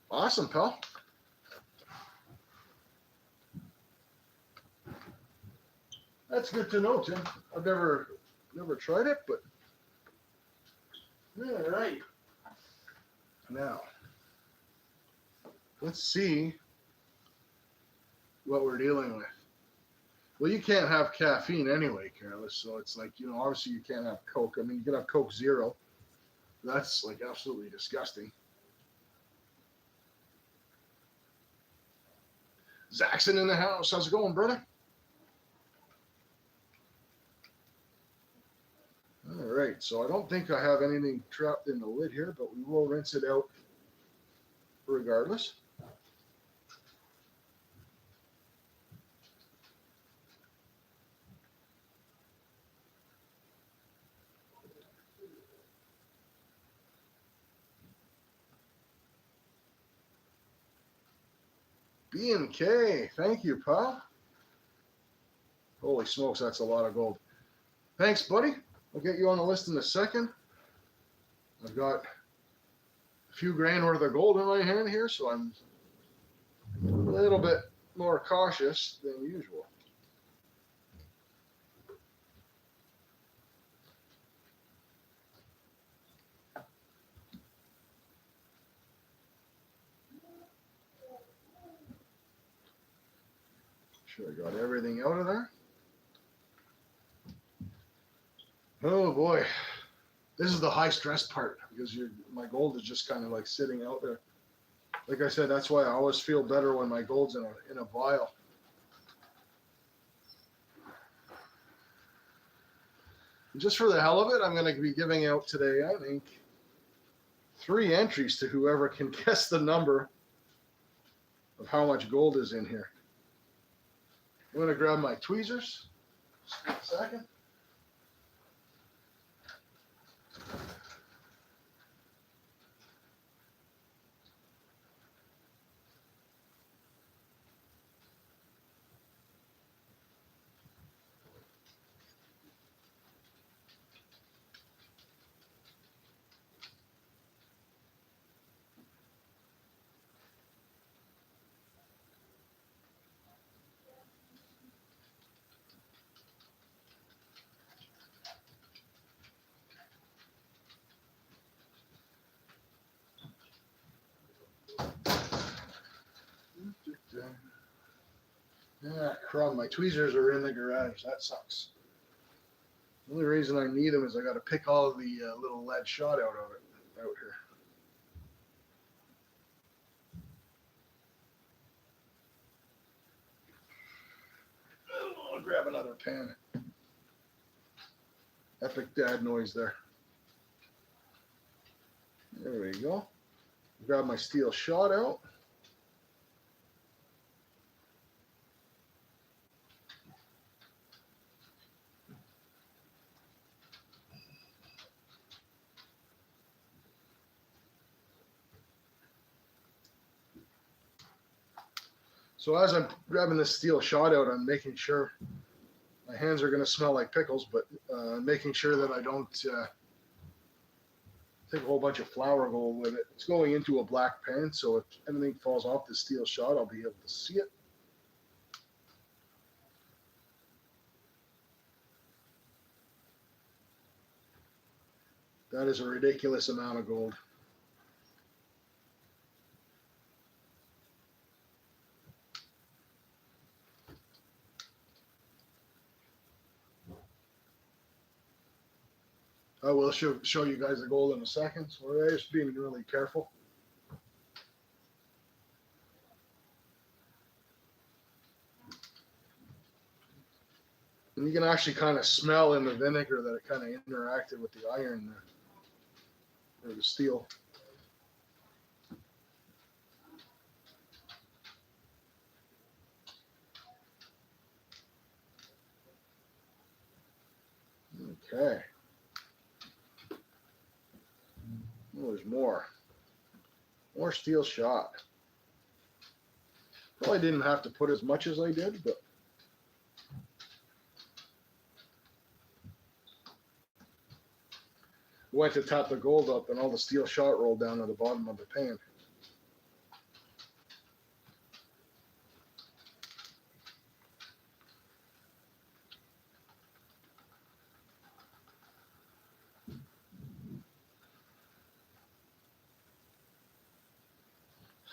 Awesome, pal. That's good to know, Tim. I've never tried it, but all right. Now, let's see what we're dealing with. Well, you can't have caffeine anyway, Careless. So it's like, obviously you can't have Coke. I mean, you can have Coke Zero. That's like absolutely disgusting. Zaxxon in the house. How's it going, brother? All right. So I don't think I have anything trapped in the lid here, but we will rinse it out regardless. B&K, thank you, pal. Holy smokes, that's a lot of gold. Thanks, buddy. I'll get you on the list in a second. I've got a few grand worth of gold in my hand here, so I'm a little bit more cautious than usual. Sure, I got everything out of there. Oh boy, this is the high stress part, because my gold is just kind of like sitting out there. Like I said, that's why I always feel better when my gold's in a vial. And just for the hell of it, I'm going to be giving out today, I think, 3 entries to whoever can guess the number of how much gold is in here. I'm going to grab my tweezers. Just a second. Ah, crumb. My tweezers are in the garage. That sucks. The only reason I need them is I got to pick all of the little lead shot out of it out here. I'll grab another pen. Epic dad noise there. There we go. Grab my steel shot out. So as I'm grabbing this steel shot out, I'm making sure my hands are going to smell like pickles, but making sure that I don't take a whole bunch of flour gold with it. It's going into a black pan, so if anything falls off the steel shot, I'll be able to see it. That is a ridiculous amount of gold. I will show you guys the gold in a second. So we're just being really careful. And you can actually kind of smell in the vinegar that it kind of interacted with the iron or the steel. Okay. Oh, there's more. More steel shot. Probably didn't have to put as much as I did, but went to tap the gold up and all the steel shot rolled down to the bottom of the pan.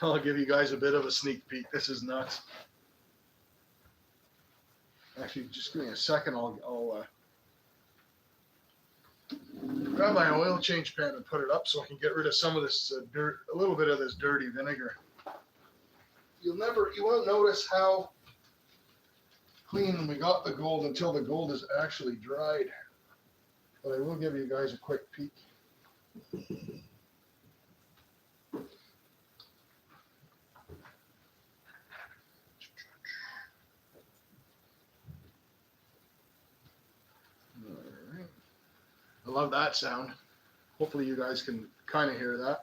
I'll give you guys a bit of a sneak peek. This is nuts. Actually, just give me a second. I'll grab my oil change pan and put it up so I can get rid of some of this dirt, a little bit of this dirty vinegar. You won't notice how clean we got the gold until the gold is actually dried. But I will give you guys a quick peek. I love that sound. Hopefully you guys can kind of hear that.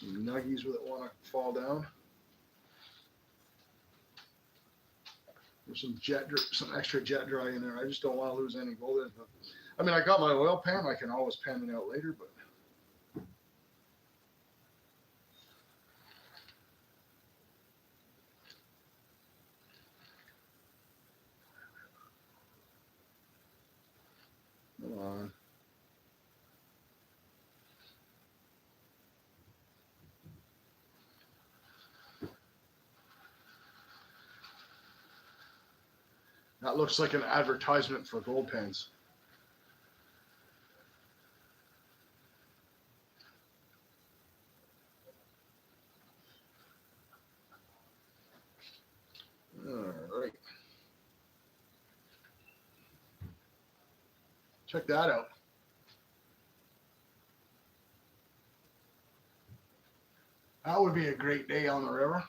Some nuggies that want to fall down. There's some extra jet dry in there. I just don't want to lose any gold in it. I mean, I got my oil pan. I can always pan it out later, but come on. That looks like an advertisement for gold pans. All right. Check that out. That would be a great day on the river.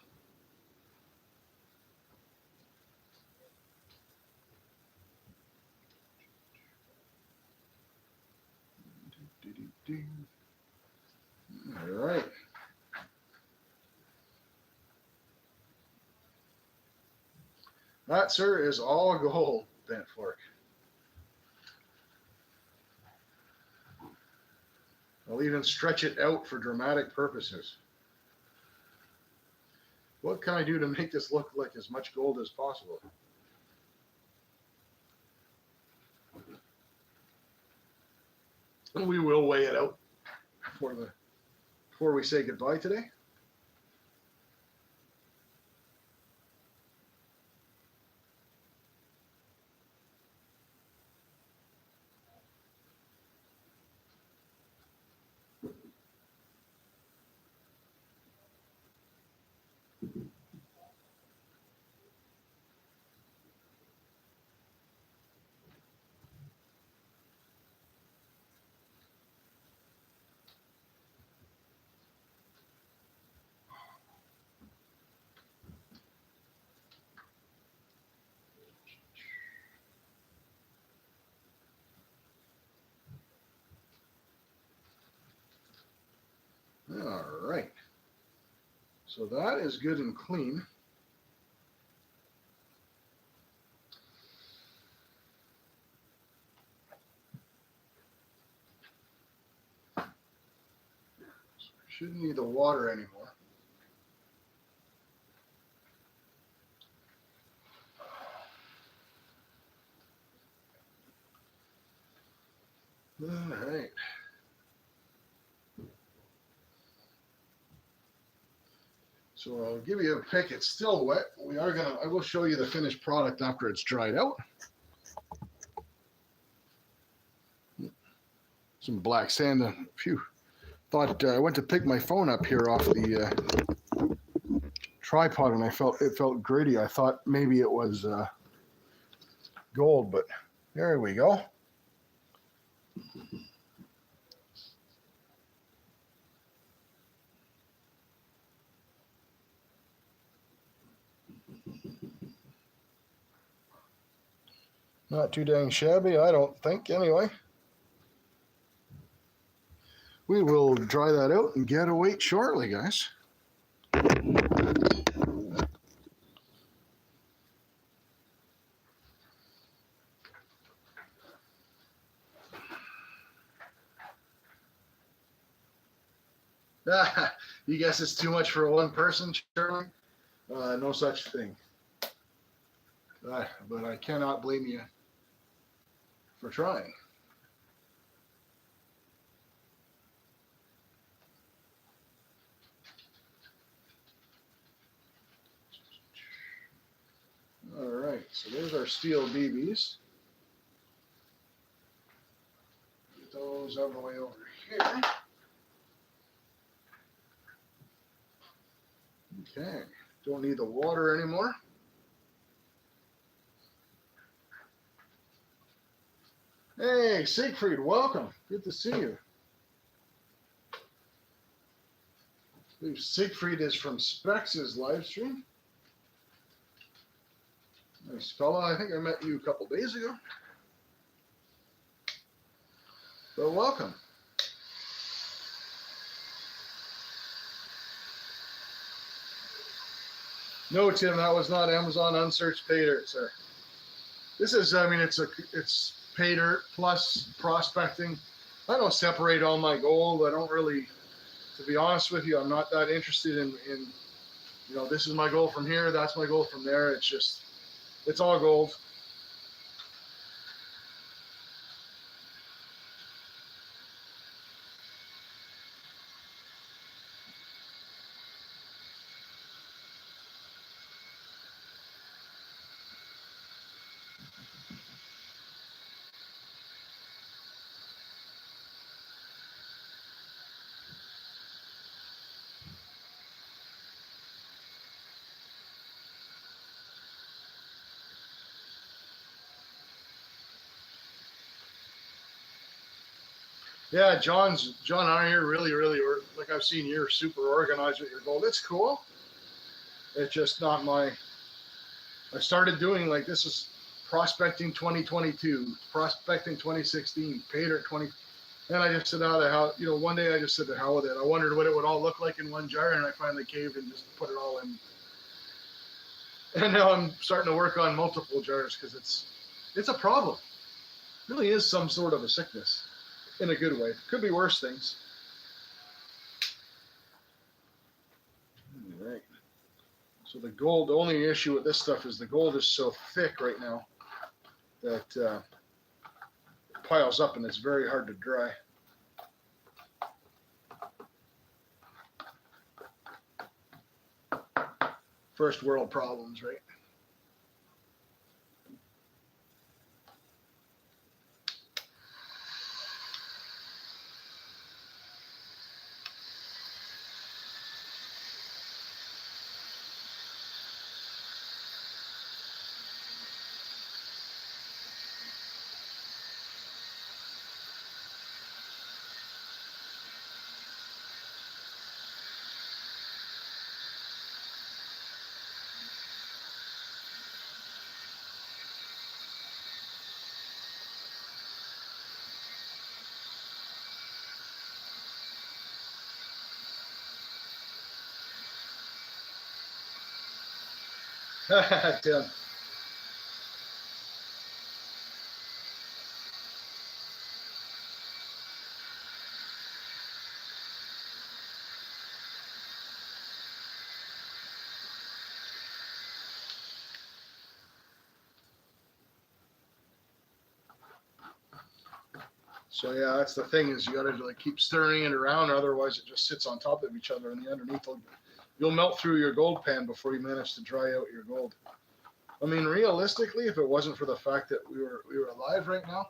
All right. That, sir, is all gold, bent fork. I'll even stretch it out for dramatic purposes. What can I do to make this look like as much gold as possible? And we will weigh it out before we say goodbye today. All right. So that is good and clean. Shouldn't need the water anymore. All right. So I'll give you a pick. It's still wet. I will show you the finished product after it's dried out. Some black sand. Phew. Thought I went to pick my phone up here off the tripod and it felt gritty. I thought maybe it was gold, but there we go. Not too dang shabby, I don't think, anyway. We will dry that out and get a weight shortly, guys. You guess it's too much for one person, Shirley? No such thing. But I cannot blame you for trying. All right, so there's our steel BBs. Get those out of the way over here. Okay, don't need the water anymore. Hey, Siegfried, welcome. Good to see you. I believe Siegfried is from Specs' live stream. Nice fella. I think I met you a couple days ago. But welcome. No, Tim, that was not Amazon unsearched pay dirt, sir. This is, I mean, it's pay dirt plus prospecting. I don't separate all my gold. I don't really, to be honest with you, I'm not that interested in you know, this is my goal from here, that's my goal from there. It's just, it's all gold. Yeah, John on here really, like I've seen you're super organized with your gold. It's cool. It's just not my, I started doing like, this is prospecting 2022, prospecting 2016, pay dirt 20, and I just said, oh, the hell, you know, one day I just said, the hell with it. I wondered what it would all look like in one jar, and I finally caved and just put it all in. And now I'm starting to work on multiple jars because it's a problem. It really is some sort of a sickness. In a good way. Could be worse things. All right. So the gold, the only issue with this stuff is the gold is so thick right now that it piles up and it's very hard to dry. First world problems, right? Tim. So yeah, that's the thing is you got to like keep stirring it around, otherwise it just sits on top of each other and the underneath will you'll melt through your gold pan before you manage to dry out your gold. I mean, realistically, if it wasn't for the fact that we were alive right now,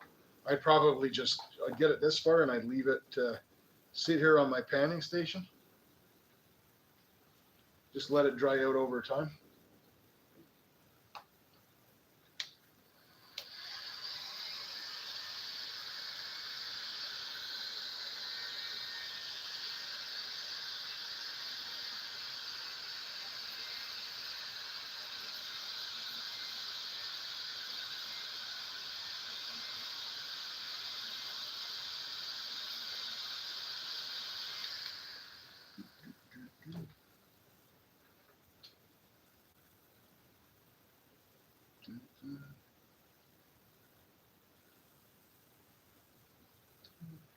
I'd probably I'd get it this far and I'd leave it sit here on my panning station. Just let it dry out over time.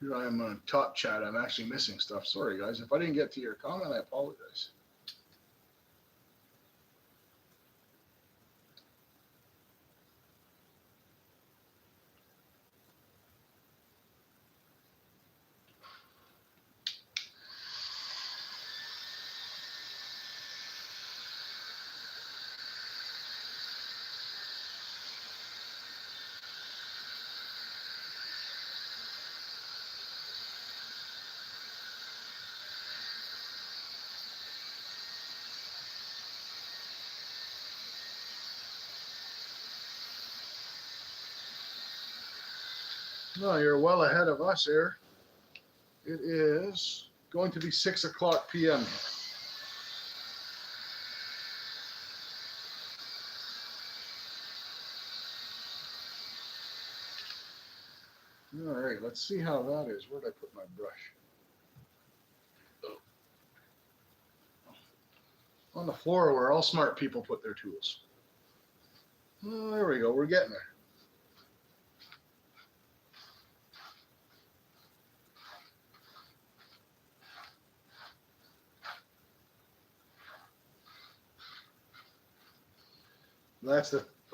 Here I am on top chat. I'm actually missing stuff. Sorry, guys. If I didn't get to your comment, I apologize. No, you're well ahead of us here. It is going to be 6 o'clock p.m. All right, let's see how that is. Where'd I put my brush? On the floor where all smart people put their tools. Oh, there we go. We're getting there.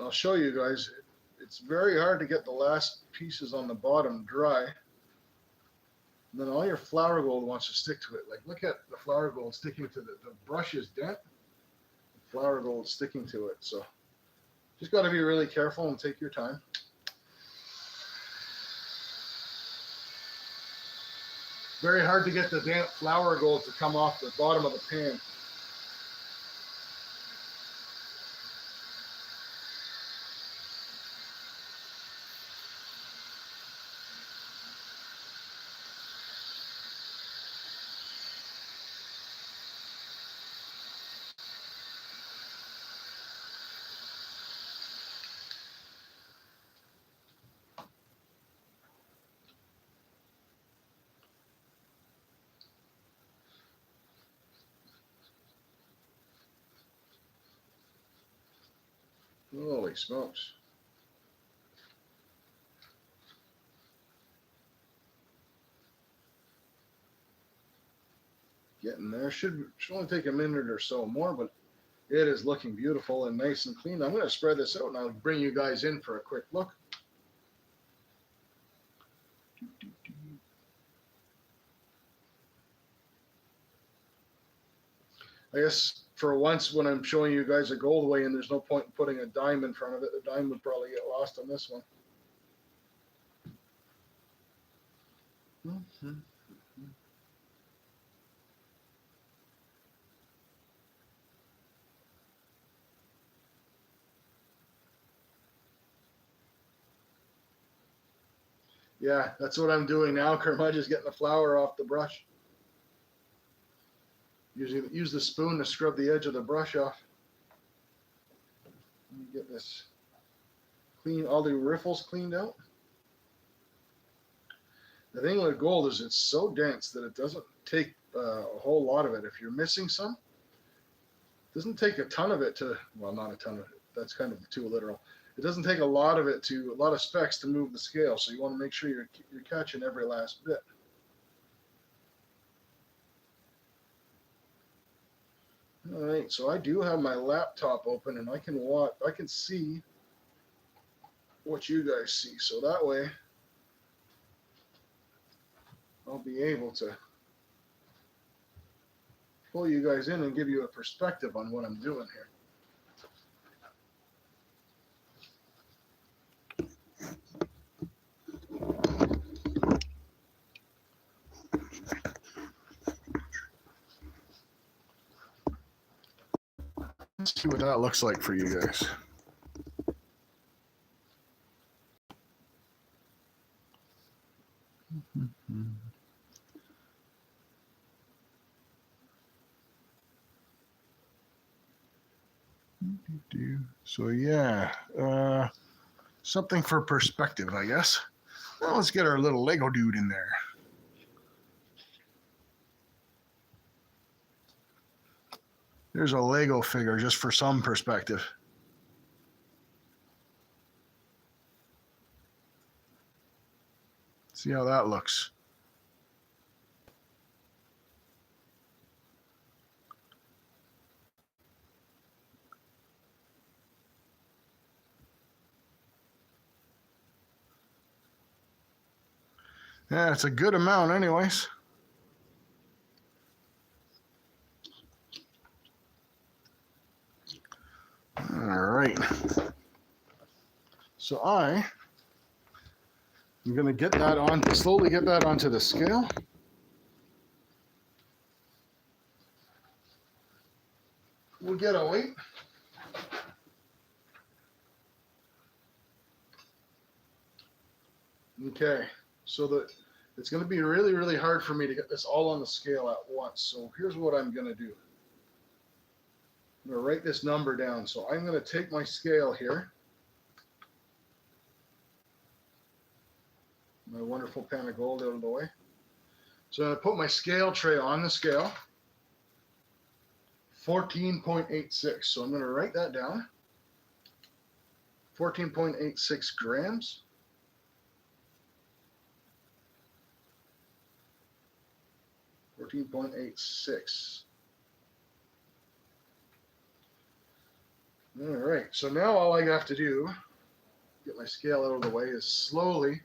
I'll show you guys. It's very hard to get the last pieces on the bottom dry. And then all your flour gold wants to stick to it. Like, look at the flour gold sticking to the brush is dent. The flour gold sticking to it. So just got to be really careful and take your time. Very hard to get the damp flour gold to come off the bottom of the pan. Holy smokes. Getting there. Should only take a minute or so more, but it is looking beautiful and nice and clean. I'm going to spread this out and I'll bring you guys in for a quick look. I guess for once when I'm showing you guys a gold weigh-in, there's no point in putting a dime in front of it. The dime would probably get lost on this one. Yeah, that's what I'm doing now. Kermudge is getting the flour off the brush. Use the spoon to scrub the edge of the brush off. Let me get this clean, all the riffles cleaned out. The thing with gold is it's so dense that it doesn't take a whole lot of it. If you're missing some, it doesn't take a ton of it to, well, not a ton of it. That's kind of too literal. It doesn't take a lot of specks to move the scale. So you want to make sure you're catching every last bit. All right, so I do have my laptop open and I can see what you guys see. So that way I'll be able to pull you guys in and give you a perspective on what I'm doing here. Let's see what that looks like for you guys. So yeah, something for perspective, I guess. Now let's get our little Lego dude in there. There's a Lego figure just for some perspective. See how that looks. Yeah, it's a good amount anyways. All right. So I'm going to get that on, slowly get that onto the scale. We'll get a weight. Okay, so it's going to be really, really hard for me to get this all on the scale at once. So here's what I'm going to do. I'm going to write this number down. So I'm going to take my scale here. My wonderful pan of gold out of the way. So I'm going to put my scale tray on the scale. 14.86. So I'm going to write that down. 14.86 grams. $14.86. All right, so now all I have to do, get my scale out of the way, is slowly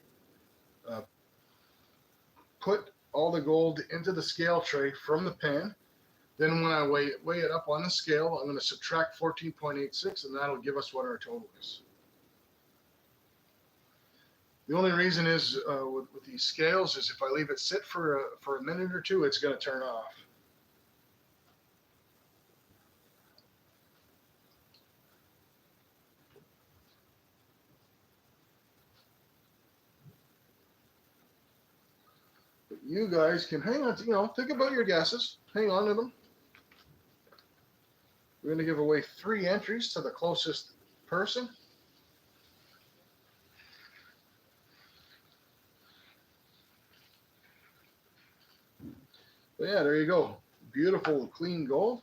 put all the gold into the scale tray from the pan. Then when I weigh it up on the scale, I'm going to subtract 14.86, and that'll give us what our total is. The only reason is with these scales is if I leave it sit for a minute or two, it's going to turn off. But you guys can hang on to, think about your guesses. Hang on to them. We're going to give away 3 entries to the closest person. But yeah, there you go. Beautiful, clean gold.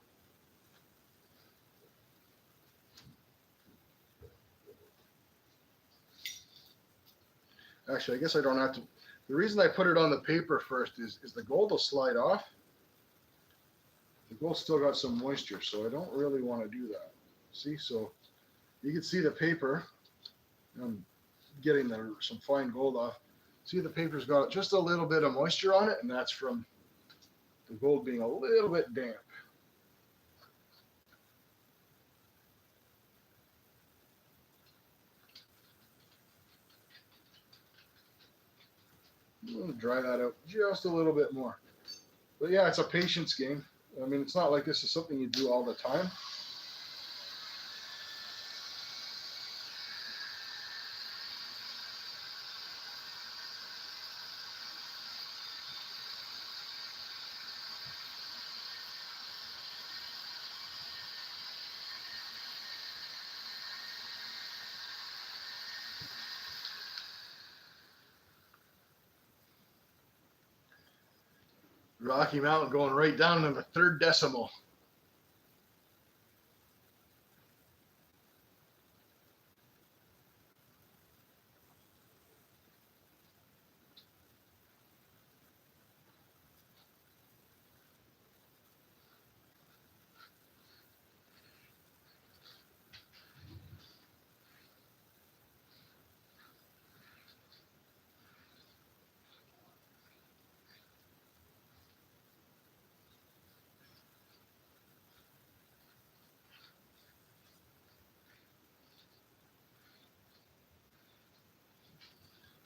Actually, I guess I don't have to. The reason I put it on the paper first is the gold will slide off. The gold still got some moisture, so I don't really want to do that. See, so you can see the paper. I'm getting some fine gold off. See, the paper's got just a little bit of moisture on it, and that's from the gold being a little bit damp. I'm going to dry that out just a little bit more. But yeah, it's a patience game. I mean, it's not like this is something you do all the time. Rocky Mountain going right down to the 3rd decimal.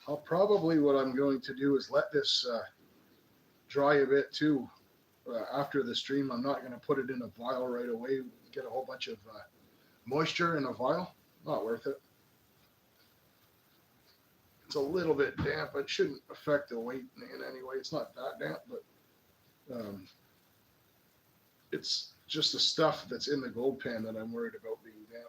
What I'm going to do is let this dry a bit too. After the stream, I'm not going to put it in a vial right away. Get a whole bunch of moisture in a vial. Not worth it. It's a little bit damp. It shouldn't affect the weight in any way. It's not that damp, but it's just the stuff that's in the gold pan that I'm worried about being damp.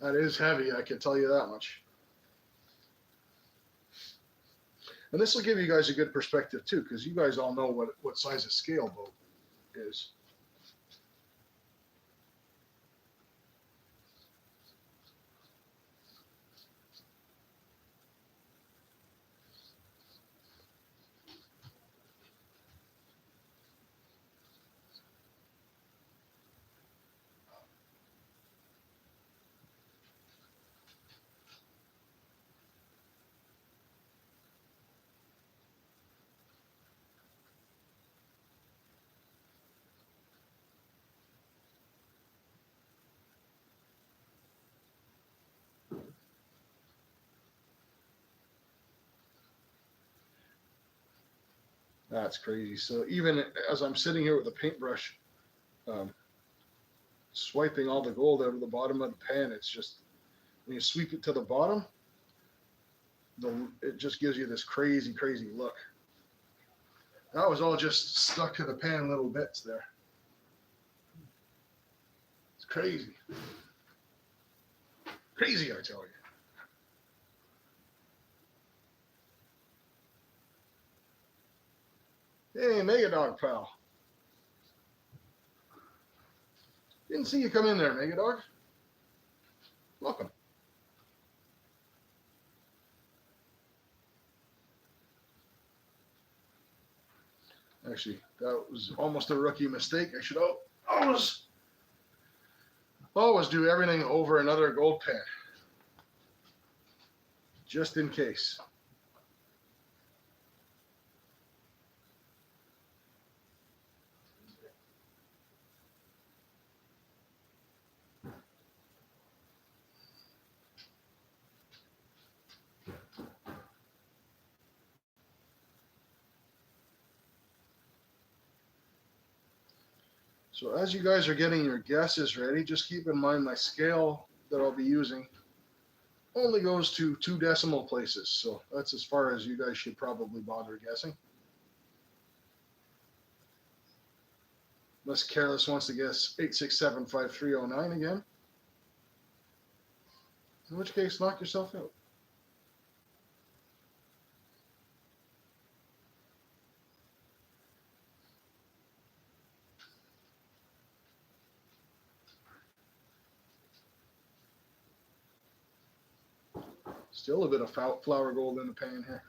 That is heavy, I can tell you that much. And this will give you guys a good perspective too, because you guys all know what size a scale boat is. That's crazy. So even as I'm sitting here with a paintbrush, swiping all the gold out of the bottom of the pan, it's just, when you sweep it to the bottom, it just gives you this crazy, crazy look. That was all just stuck to the pan little bits there. It's crazy. Crazy, I tell you. Hey, Mega Dog pal. Didn't see you come in there, Mega Dog. Welcome. Actually, that was almost a rookie mistake. I should always do everything over another gold pan, just in case. So as you guys are getting your guesses ready, just keep in mind my scale that I'll be using only goes to 2 decimal places. So that's as far as you guys should probably bother guessing. Unless Careless wants to guess 8675309 again. In which case, knock yourself out. Still a bit of flour gold in the pan here.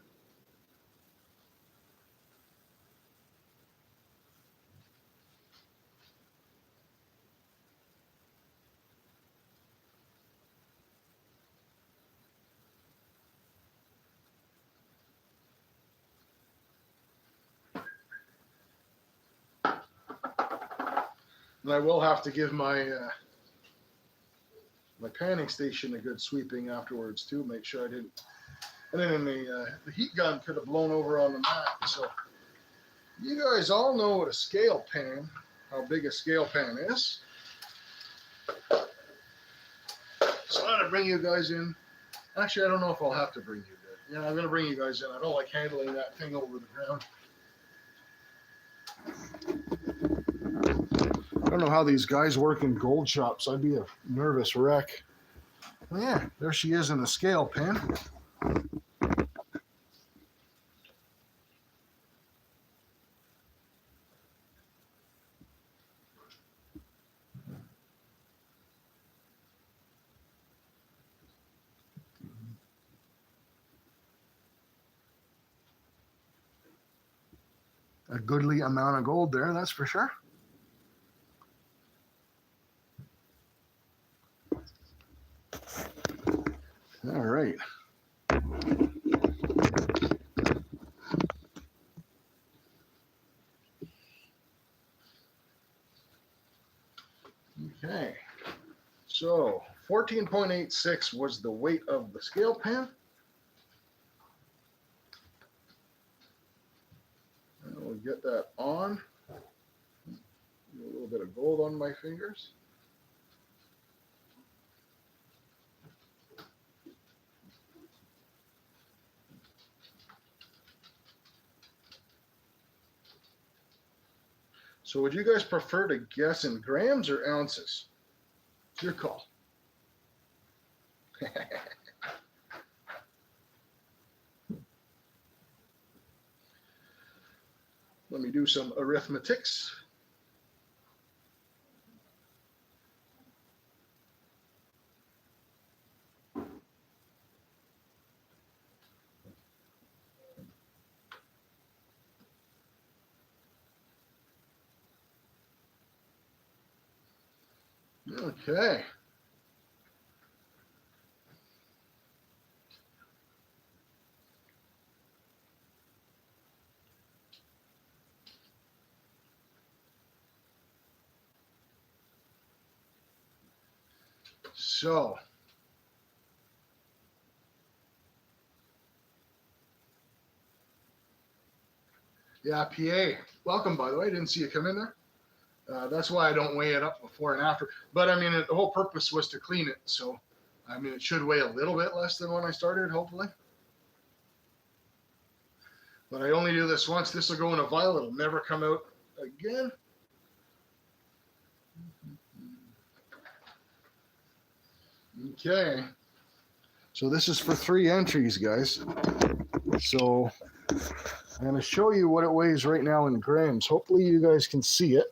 And I will have to give my my panning station a good sweeping afterwards too. Make sure I didn't. And then the heat gun could have blown over on the mat. So you guys all know what a scale pan, how big a scale pan is. So I'm gonna bring you guys in. Actually, I don't know if I'll have to bring you in. Yeah, I'm gonna bring you guys in. I don't like handling that thing over the ground. I don't know how these guys work in gold shops. I'd be a nervous wreck. Well, yeah, there she is in the scale pan. A goodly amount of gold there, that's for sure. All right. Okay, so 14.86 was the weight of the scale pen. And we'll get that on. A little bit of gold on my fingers. So would you guys prefer to guess in grams or ounces? It's your call. Let me do some arithmetics. Okay. So, yeah, PA, welcome, by the way. I didn't see you come in there. That's why I don't weigh it up before and after. But I mean, the whole purpose was to clean it. So, I mean, it should weigh a little bit less than when I started, hopefully. But I only do this once. This will go in a vial. It'll never come out again. Okay. So this is for 3 entries, guys. So I'm going to show you what it weighs right now in grams. Hopefully you guys can see it.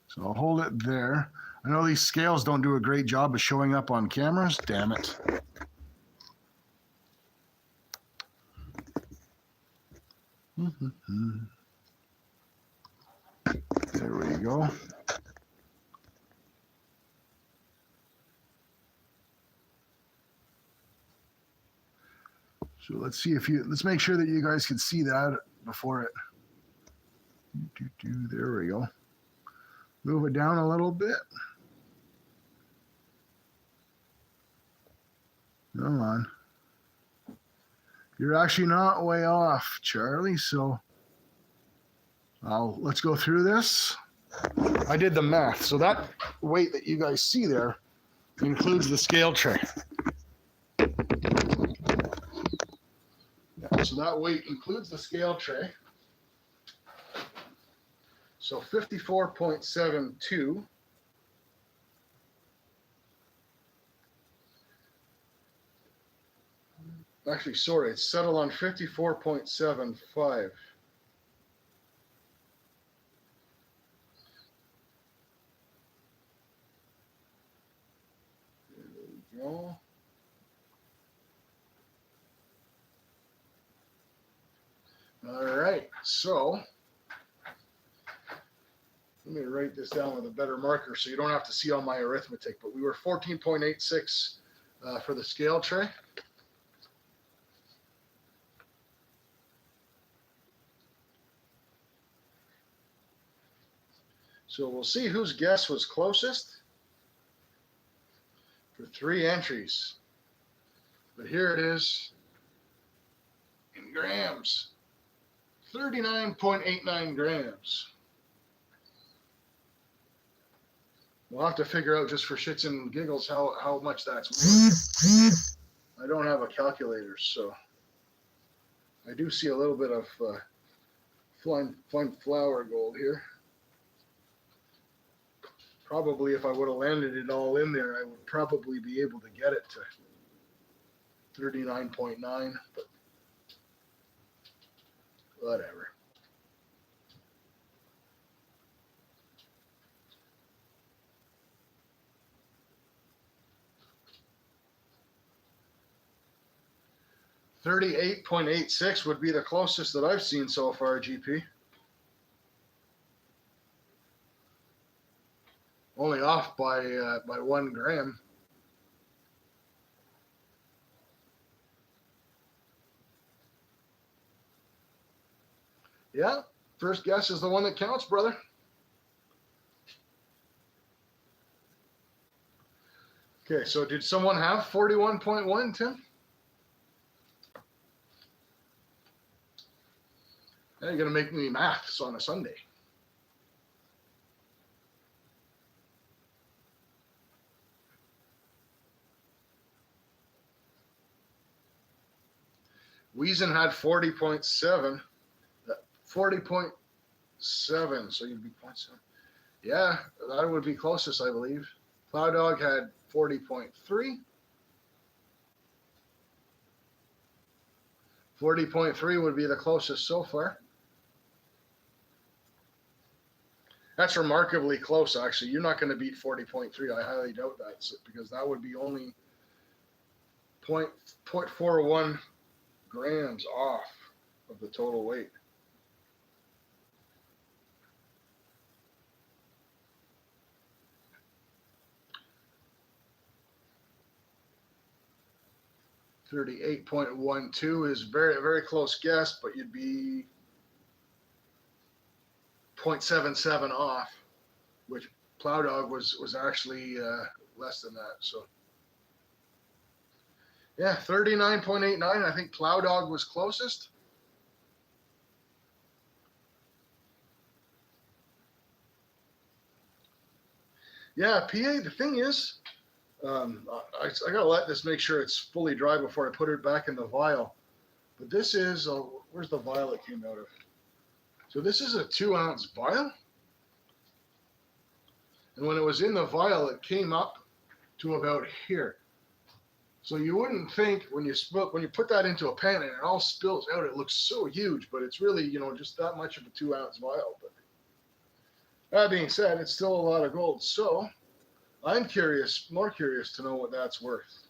So I'll hold it there. I know these scales don't do a great job of showing up on cameras. Damn it. There we go. So let's make sure that you guys can see that before it. There we go. Move it down a little bit. Come on. You're actually not way off, Charlie. So let's go through this. I did the math. So that weight that you guys see there includes the scale tray. So that weight includes the scale tray. So 54.72. Actually, sorry, it's settled on 54.75. There we go. All right, so let me write this down with a better marker so you don't have to see all my arithmetic, but we were 14.86 for the scale tray. So we'll see whose guess was closest for 3 entries. But here it is in grams. 39.89 grams. We'll have to figure out just for shits and giggles how much that's worth. I don't have a calculator, so I do see a little bit of fine flour gold here. Probably if I would have landed it all in there, I would probably be able to get it to 39.9, but whatever. $38.86 would be the closest that I've seen so far, GP. Only off by 1 gram. Yeah, first guess is the one that counts, brother. Okay, so did someone have 41.1, Tim? Now you're going to make me maths on a Sunday. Wiesen had 40.7. 40.7, so you'd be 0.7. Yeah, that would be closest, I believe. Plow Dog had 40.3. 40.3 would be the closest so far. That's remarkably close, actually. You're not going to beat 40.3. I highly doubt that, because that would be only 0.41 grams off of the total weight. $38.12 is very, very close guess, but you'd be 0.77 off, which Plow Dog was actually less than that. So yeah, 39.89. I think Plow Dog was closest. Yeah, PA, the thing is, I gotta let this make sure it's fully dry before I put it back in the vial. But this is, where's the vial it came out of? So this is a 2-ounce vial. And when it was in the vial, it came up to about here. So you wouldn't think when you put that into a pan and it all spills out, it looks so huge, but it's really, just that much of a 2-ounce vial. But that being said, it's still a lot of gold. So I'm more curious to know what that's worth.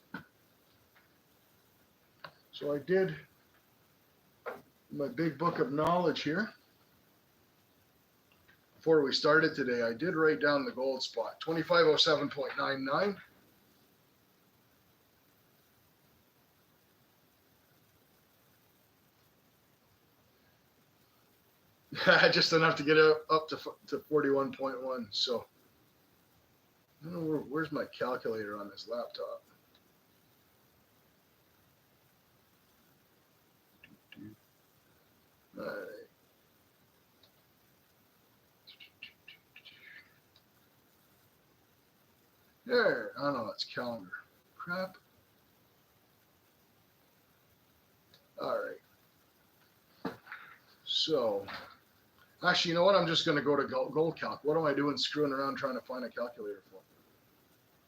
So I did my big book of knowledge here. Before we started today, I did write down the gold spot, 2507.99. Just enough to get up to 41.1. So, I don't know where's my calculator on this laptop. All right. There. Oh no, it's calendar. Crap. All right. So, actually, you know what? I'm just going to go to Gold Calc. What am I doing screwing around trying to find a calculator for?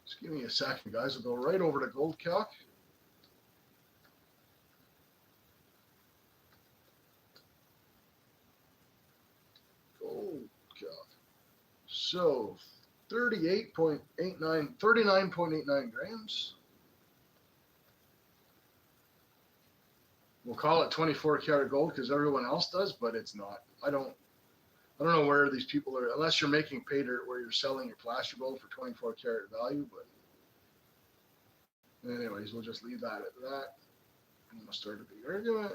Just give me a second, guys. We'll go right over to Gold Calc. Gold Calc. So, 39.89 grams. We'll call it 24 karat gold because everyone else does, but it's not. I don't know where these people are, unless you're making pay dirt where you're selling your plaster gold for 24 karat value. But anyways, we'll just leave that at that. I'm gonna start a big argument.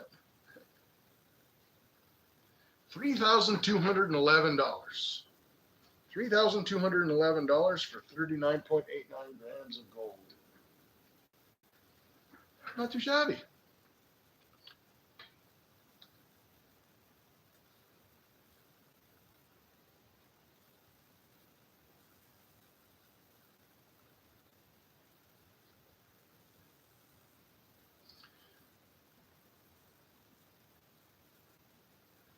$3,211. $3,211 for 39.89 grams of gold. Not too shabby.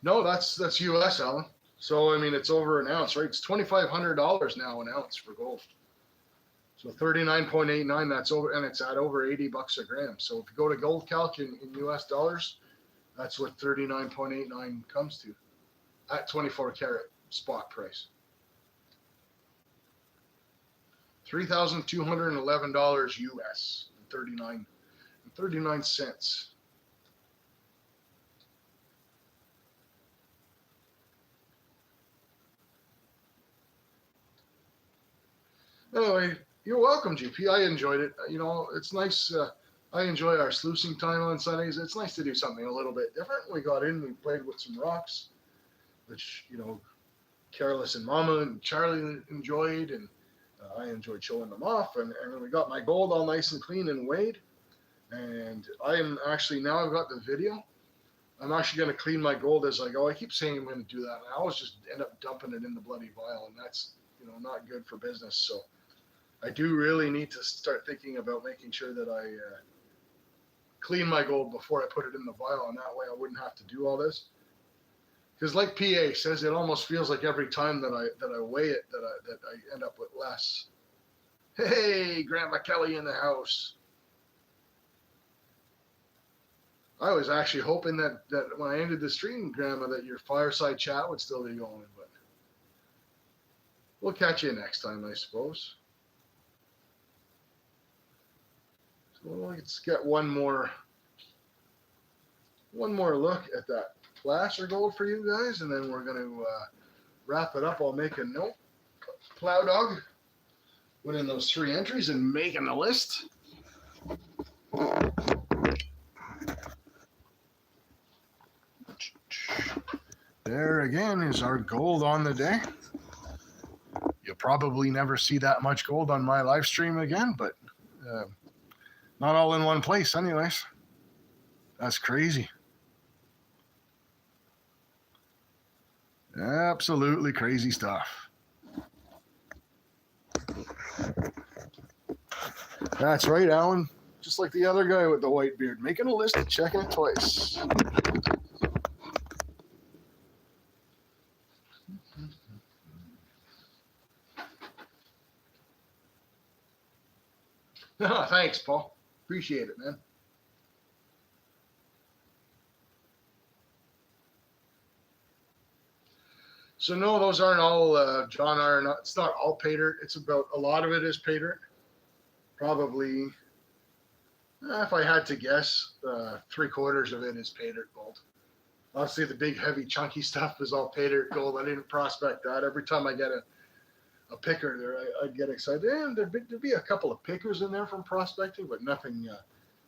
No, that's US, Alan. So I mean, it's over an ounce, right? It's $2,500 now an ounce for gold. So 39.89, that's over, and it's at over $80 a gram. So if you go to Gold Calc in US dollars, that's what 39.89 comes to at 24 karat spot price. $3,211 US, 39 cents. Anyway, you're welcome, GP. I enjoyed it. It's nice. I enjoy our sluicing time on Sundays. It's nice to do something a little bit different. We got in, we played with some rocks. which, Careless and Mama and Charlie enjoyed, and I enjoyed showing them off. And we got my gold all nice and clean and weighed. And I am actually, now I've got the video, I'm actually going to clean my gold as I go. I keep saying I'm going to do that, and I always just end up dumping it in the bloody vial, and that's, not good for business. So I do really need to start thinking about making sure that I clean my gold before I put it in the vial, and that way I wouldn't have to do all this. Because like PA says, it almost feels like every time that I weigh it that I end up with less. Hey, Grandma Kelly in the house. I was actually hoping that when I ended the stream, Grandma, that your fireside chat would still be going, but we'll catch you next time, I suppose. So let's get one more look at that placer gold for you guys, and then we're going to wrap it up. I'll make a note. Plow Dog, put in those 3 entries and making the list. There again is our gold on the day. You'll probably never see that much gold on my live stream again, but not all in one place anyways. That's crazy. Absolutely crazy stuff. That's right, Alan. Just like the other guy with the white beard, making a list and checking it twice. Thanks, Paul. Appreciate it, man. So no, those aren't all John Iron. It's not all pay dirt. It's about, a lot of it is pay dirt. Probably, if I had to guess, 3/4 of it is pay dirt gold. Obviously, the big, heavy, chunky stuff is all pay dirt gold. I didn't prospect that. Every time I get a picker there, I get excited. And there'd be a couple of pickers in there from prospecting, but nothing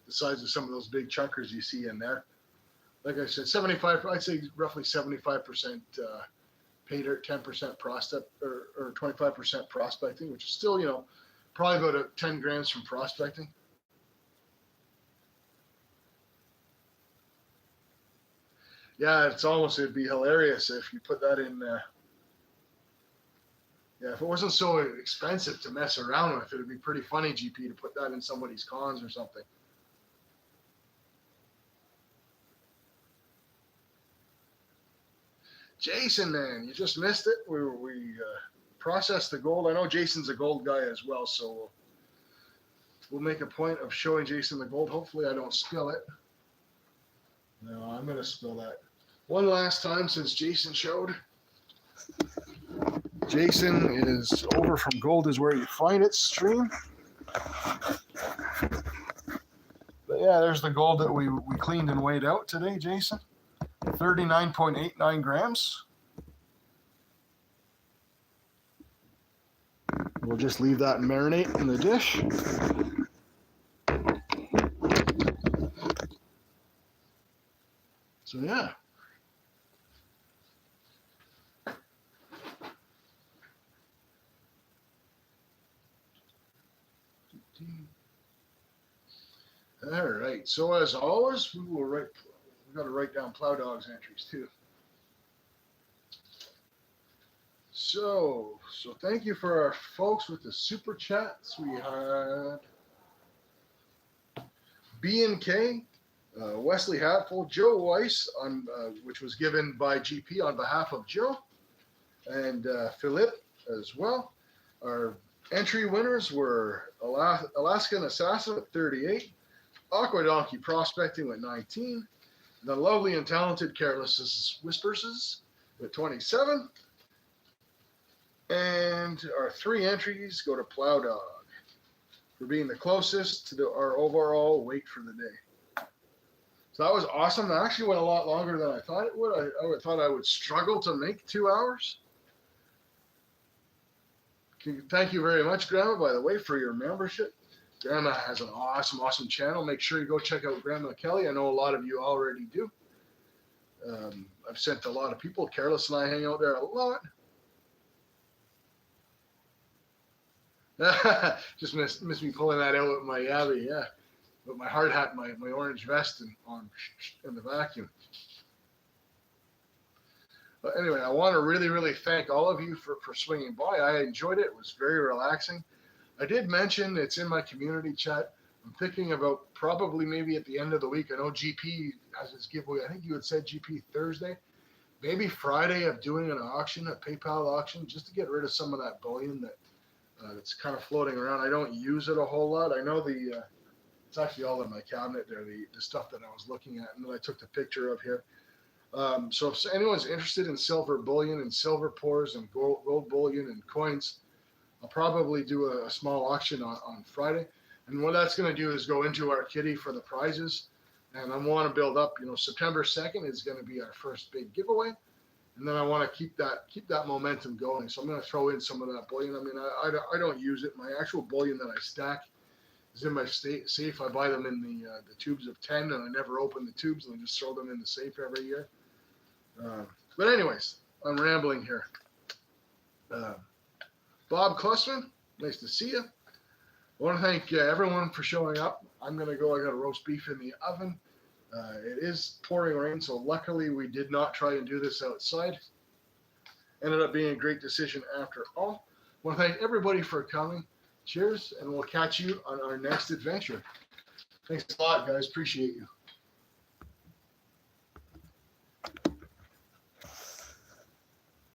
the size of some of those big chunkers you see in there. Like I said, I'd say roughly 75% pay dirt, 10% prospect, or 25% prospecting, which is still, probably about 10 grams from prospecting. Yeah, it'd be hilarious if you put that in. Yeah, if it wasn't so expensive to mess around with, it'd be pretty funny, GP, to put that in somebody's cons or something. Jason, man, you just missed it. We processed the gold. I know Jason's a gold guy as well, so we'll make a point of showing Jason the gold. Hopefully I don't spill it. No, I'm going to spill that one last time since Jason showed. Jason is over from Gold is Where You Find It stream. But yeah, there's the gold that we cleaned and weighed out today, Jason. 39.89 grams. We'll just leave that and marinate in the dish. So yeah. All right. So as always, we got to write down Plow Dog's entries too. So thank you for our folks with the super chats. We had B&K, Wesley Hatful, Joe Weiss, which was given by GP on behalf of Joe, and Philip as well. Our entry winners were Alaskan Assassin at 38, Aqua Donkey Prospecting with 19, the lovely and talented Careless Whispers with 27, and our 3 entries go to Plow Dog for being the closest to our overall weight for the day. So that was awesome. That actually went a lot longer than I thought it would. I thought I would struggle to make 2 hours. Thank you very much, Grandma, by the way, for your membership. Grandma has an awesome channel. Make sure you go check out Grandma Kelly. I know a lot of you already do. I've sent a lot of people. Careless and I hang out there a lot. Just miss me pulling that out with my yabby, yeah. With my hard hat, my orange vest in the vacuum. But anyway, I want to really, really thank all of you for swinging by. I enjoyed it. It was very relaxing. I did mention it's in my community chat. I'm thinking about probably maybe at the end of the week. I know GP has his giveaway. I think you had said GP Thursday. Maybe Friday of doing an auction, a PayPal auction, just to get rid of some of that bullion that's kind of floating around. I don't use it a whole lot. I know it's actually all in my cabinet there, the stuff that I was looking at and that I took the picture of here. So if anyone's interested in silver bullion and silver pours and gold bullion and coins, I'll probably do a small auction on Friday. And what that's going to do is go into our kitty for the prizes. And I want to build up, September 2nd is going to be our first big giveaway. And then I want to keep that momentum going. So I'm going to throw in some of that bullion. I mean, I don't use it. My actual bullion that I stack is in my safe. I buy them in the tubes of 10, and I never open the tubes, and I just throw them in the safe every year. But anyways, I'm rambling here. Bob Klussman, nice to see you. I want to thank everyone for showing up. I'm going to go. I got a roast beef in the oven. It is pouring rain, so luckily we did not try and do this outside. Ended up being a great decision after all. I want to thank everybody for coming. Cheers, and we'll catch you on our next adventure. Thanks a lot, guys. Appreciate you.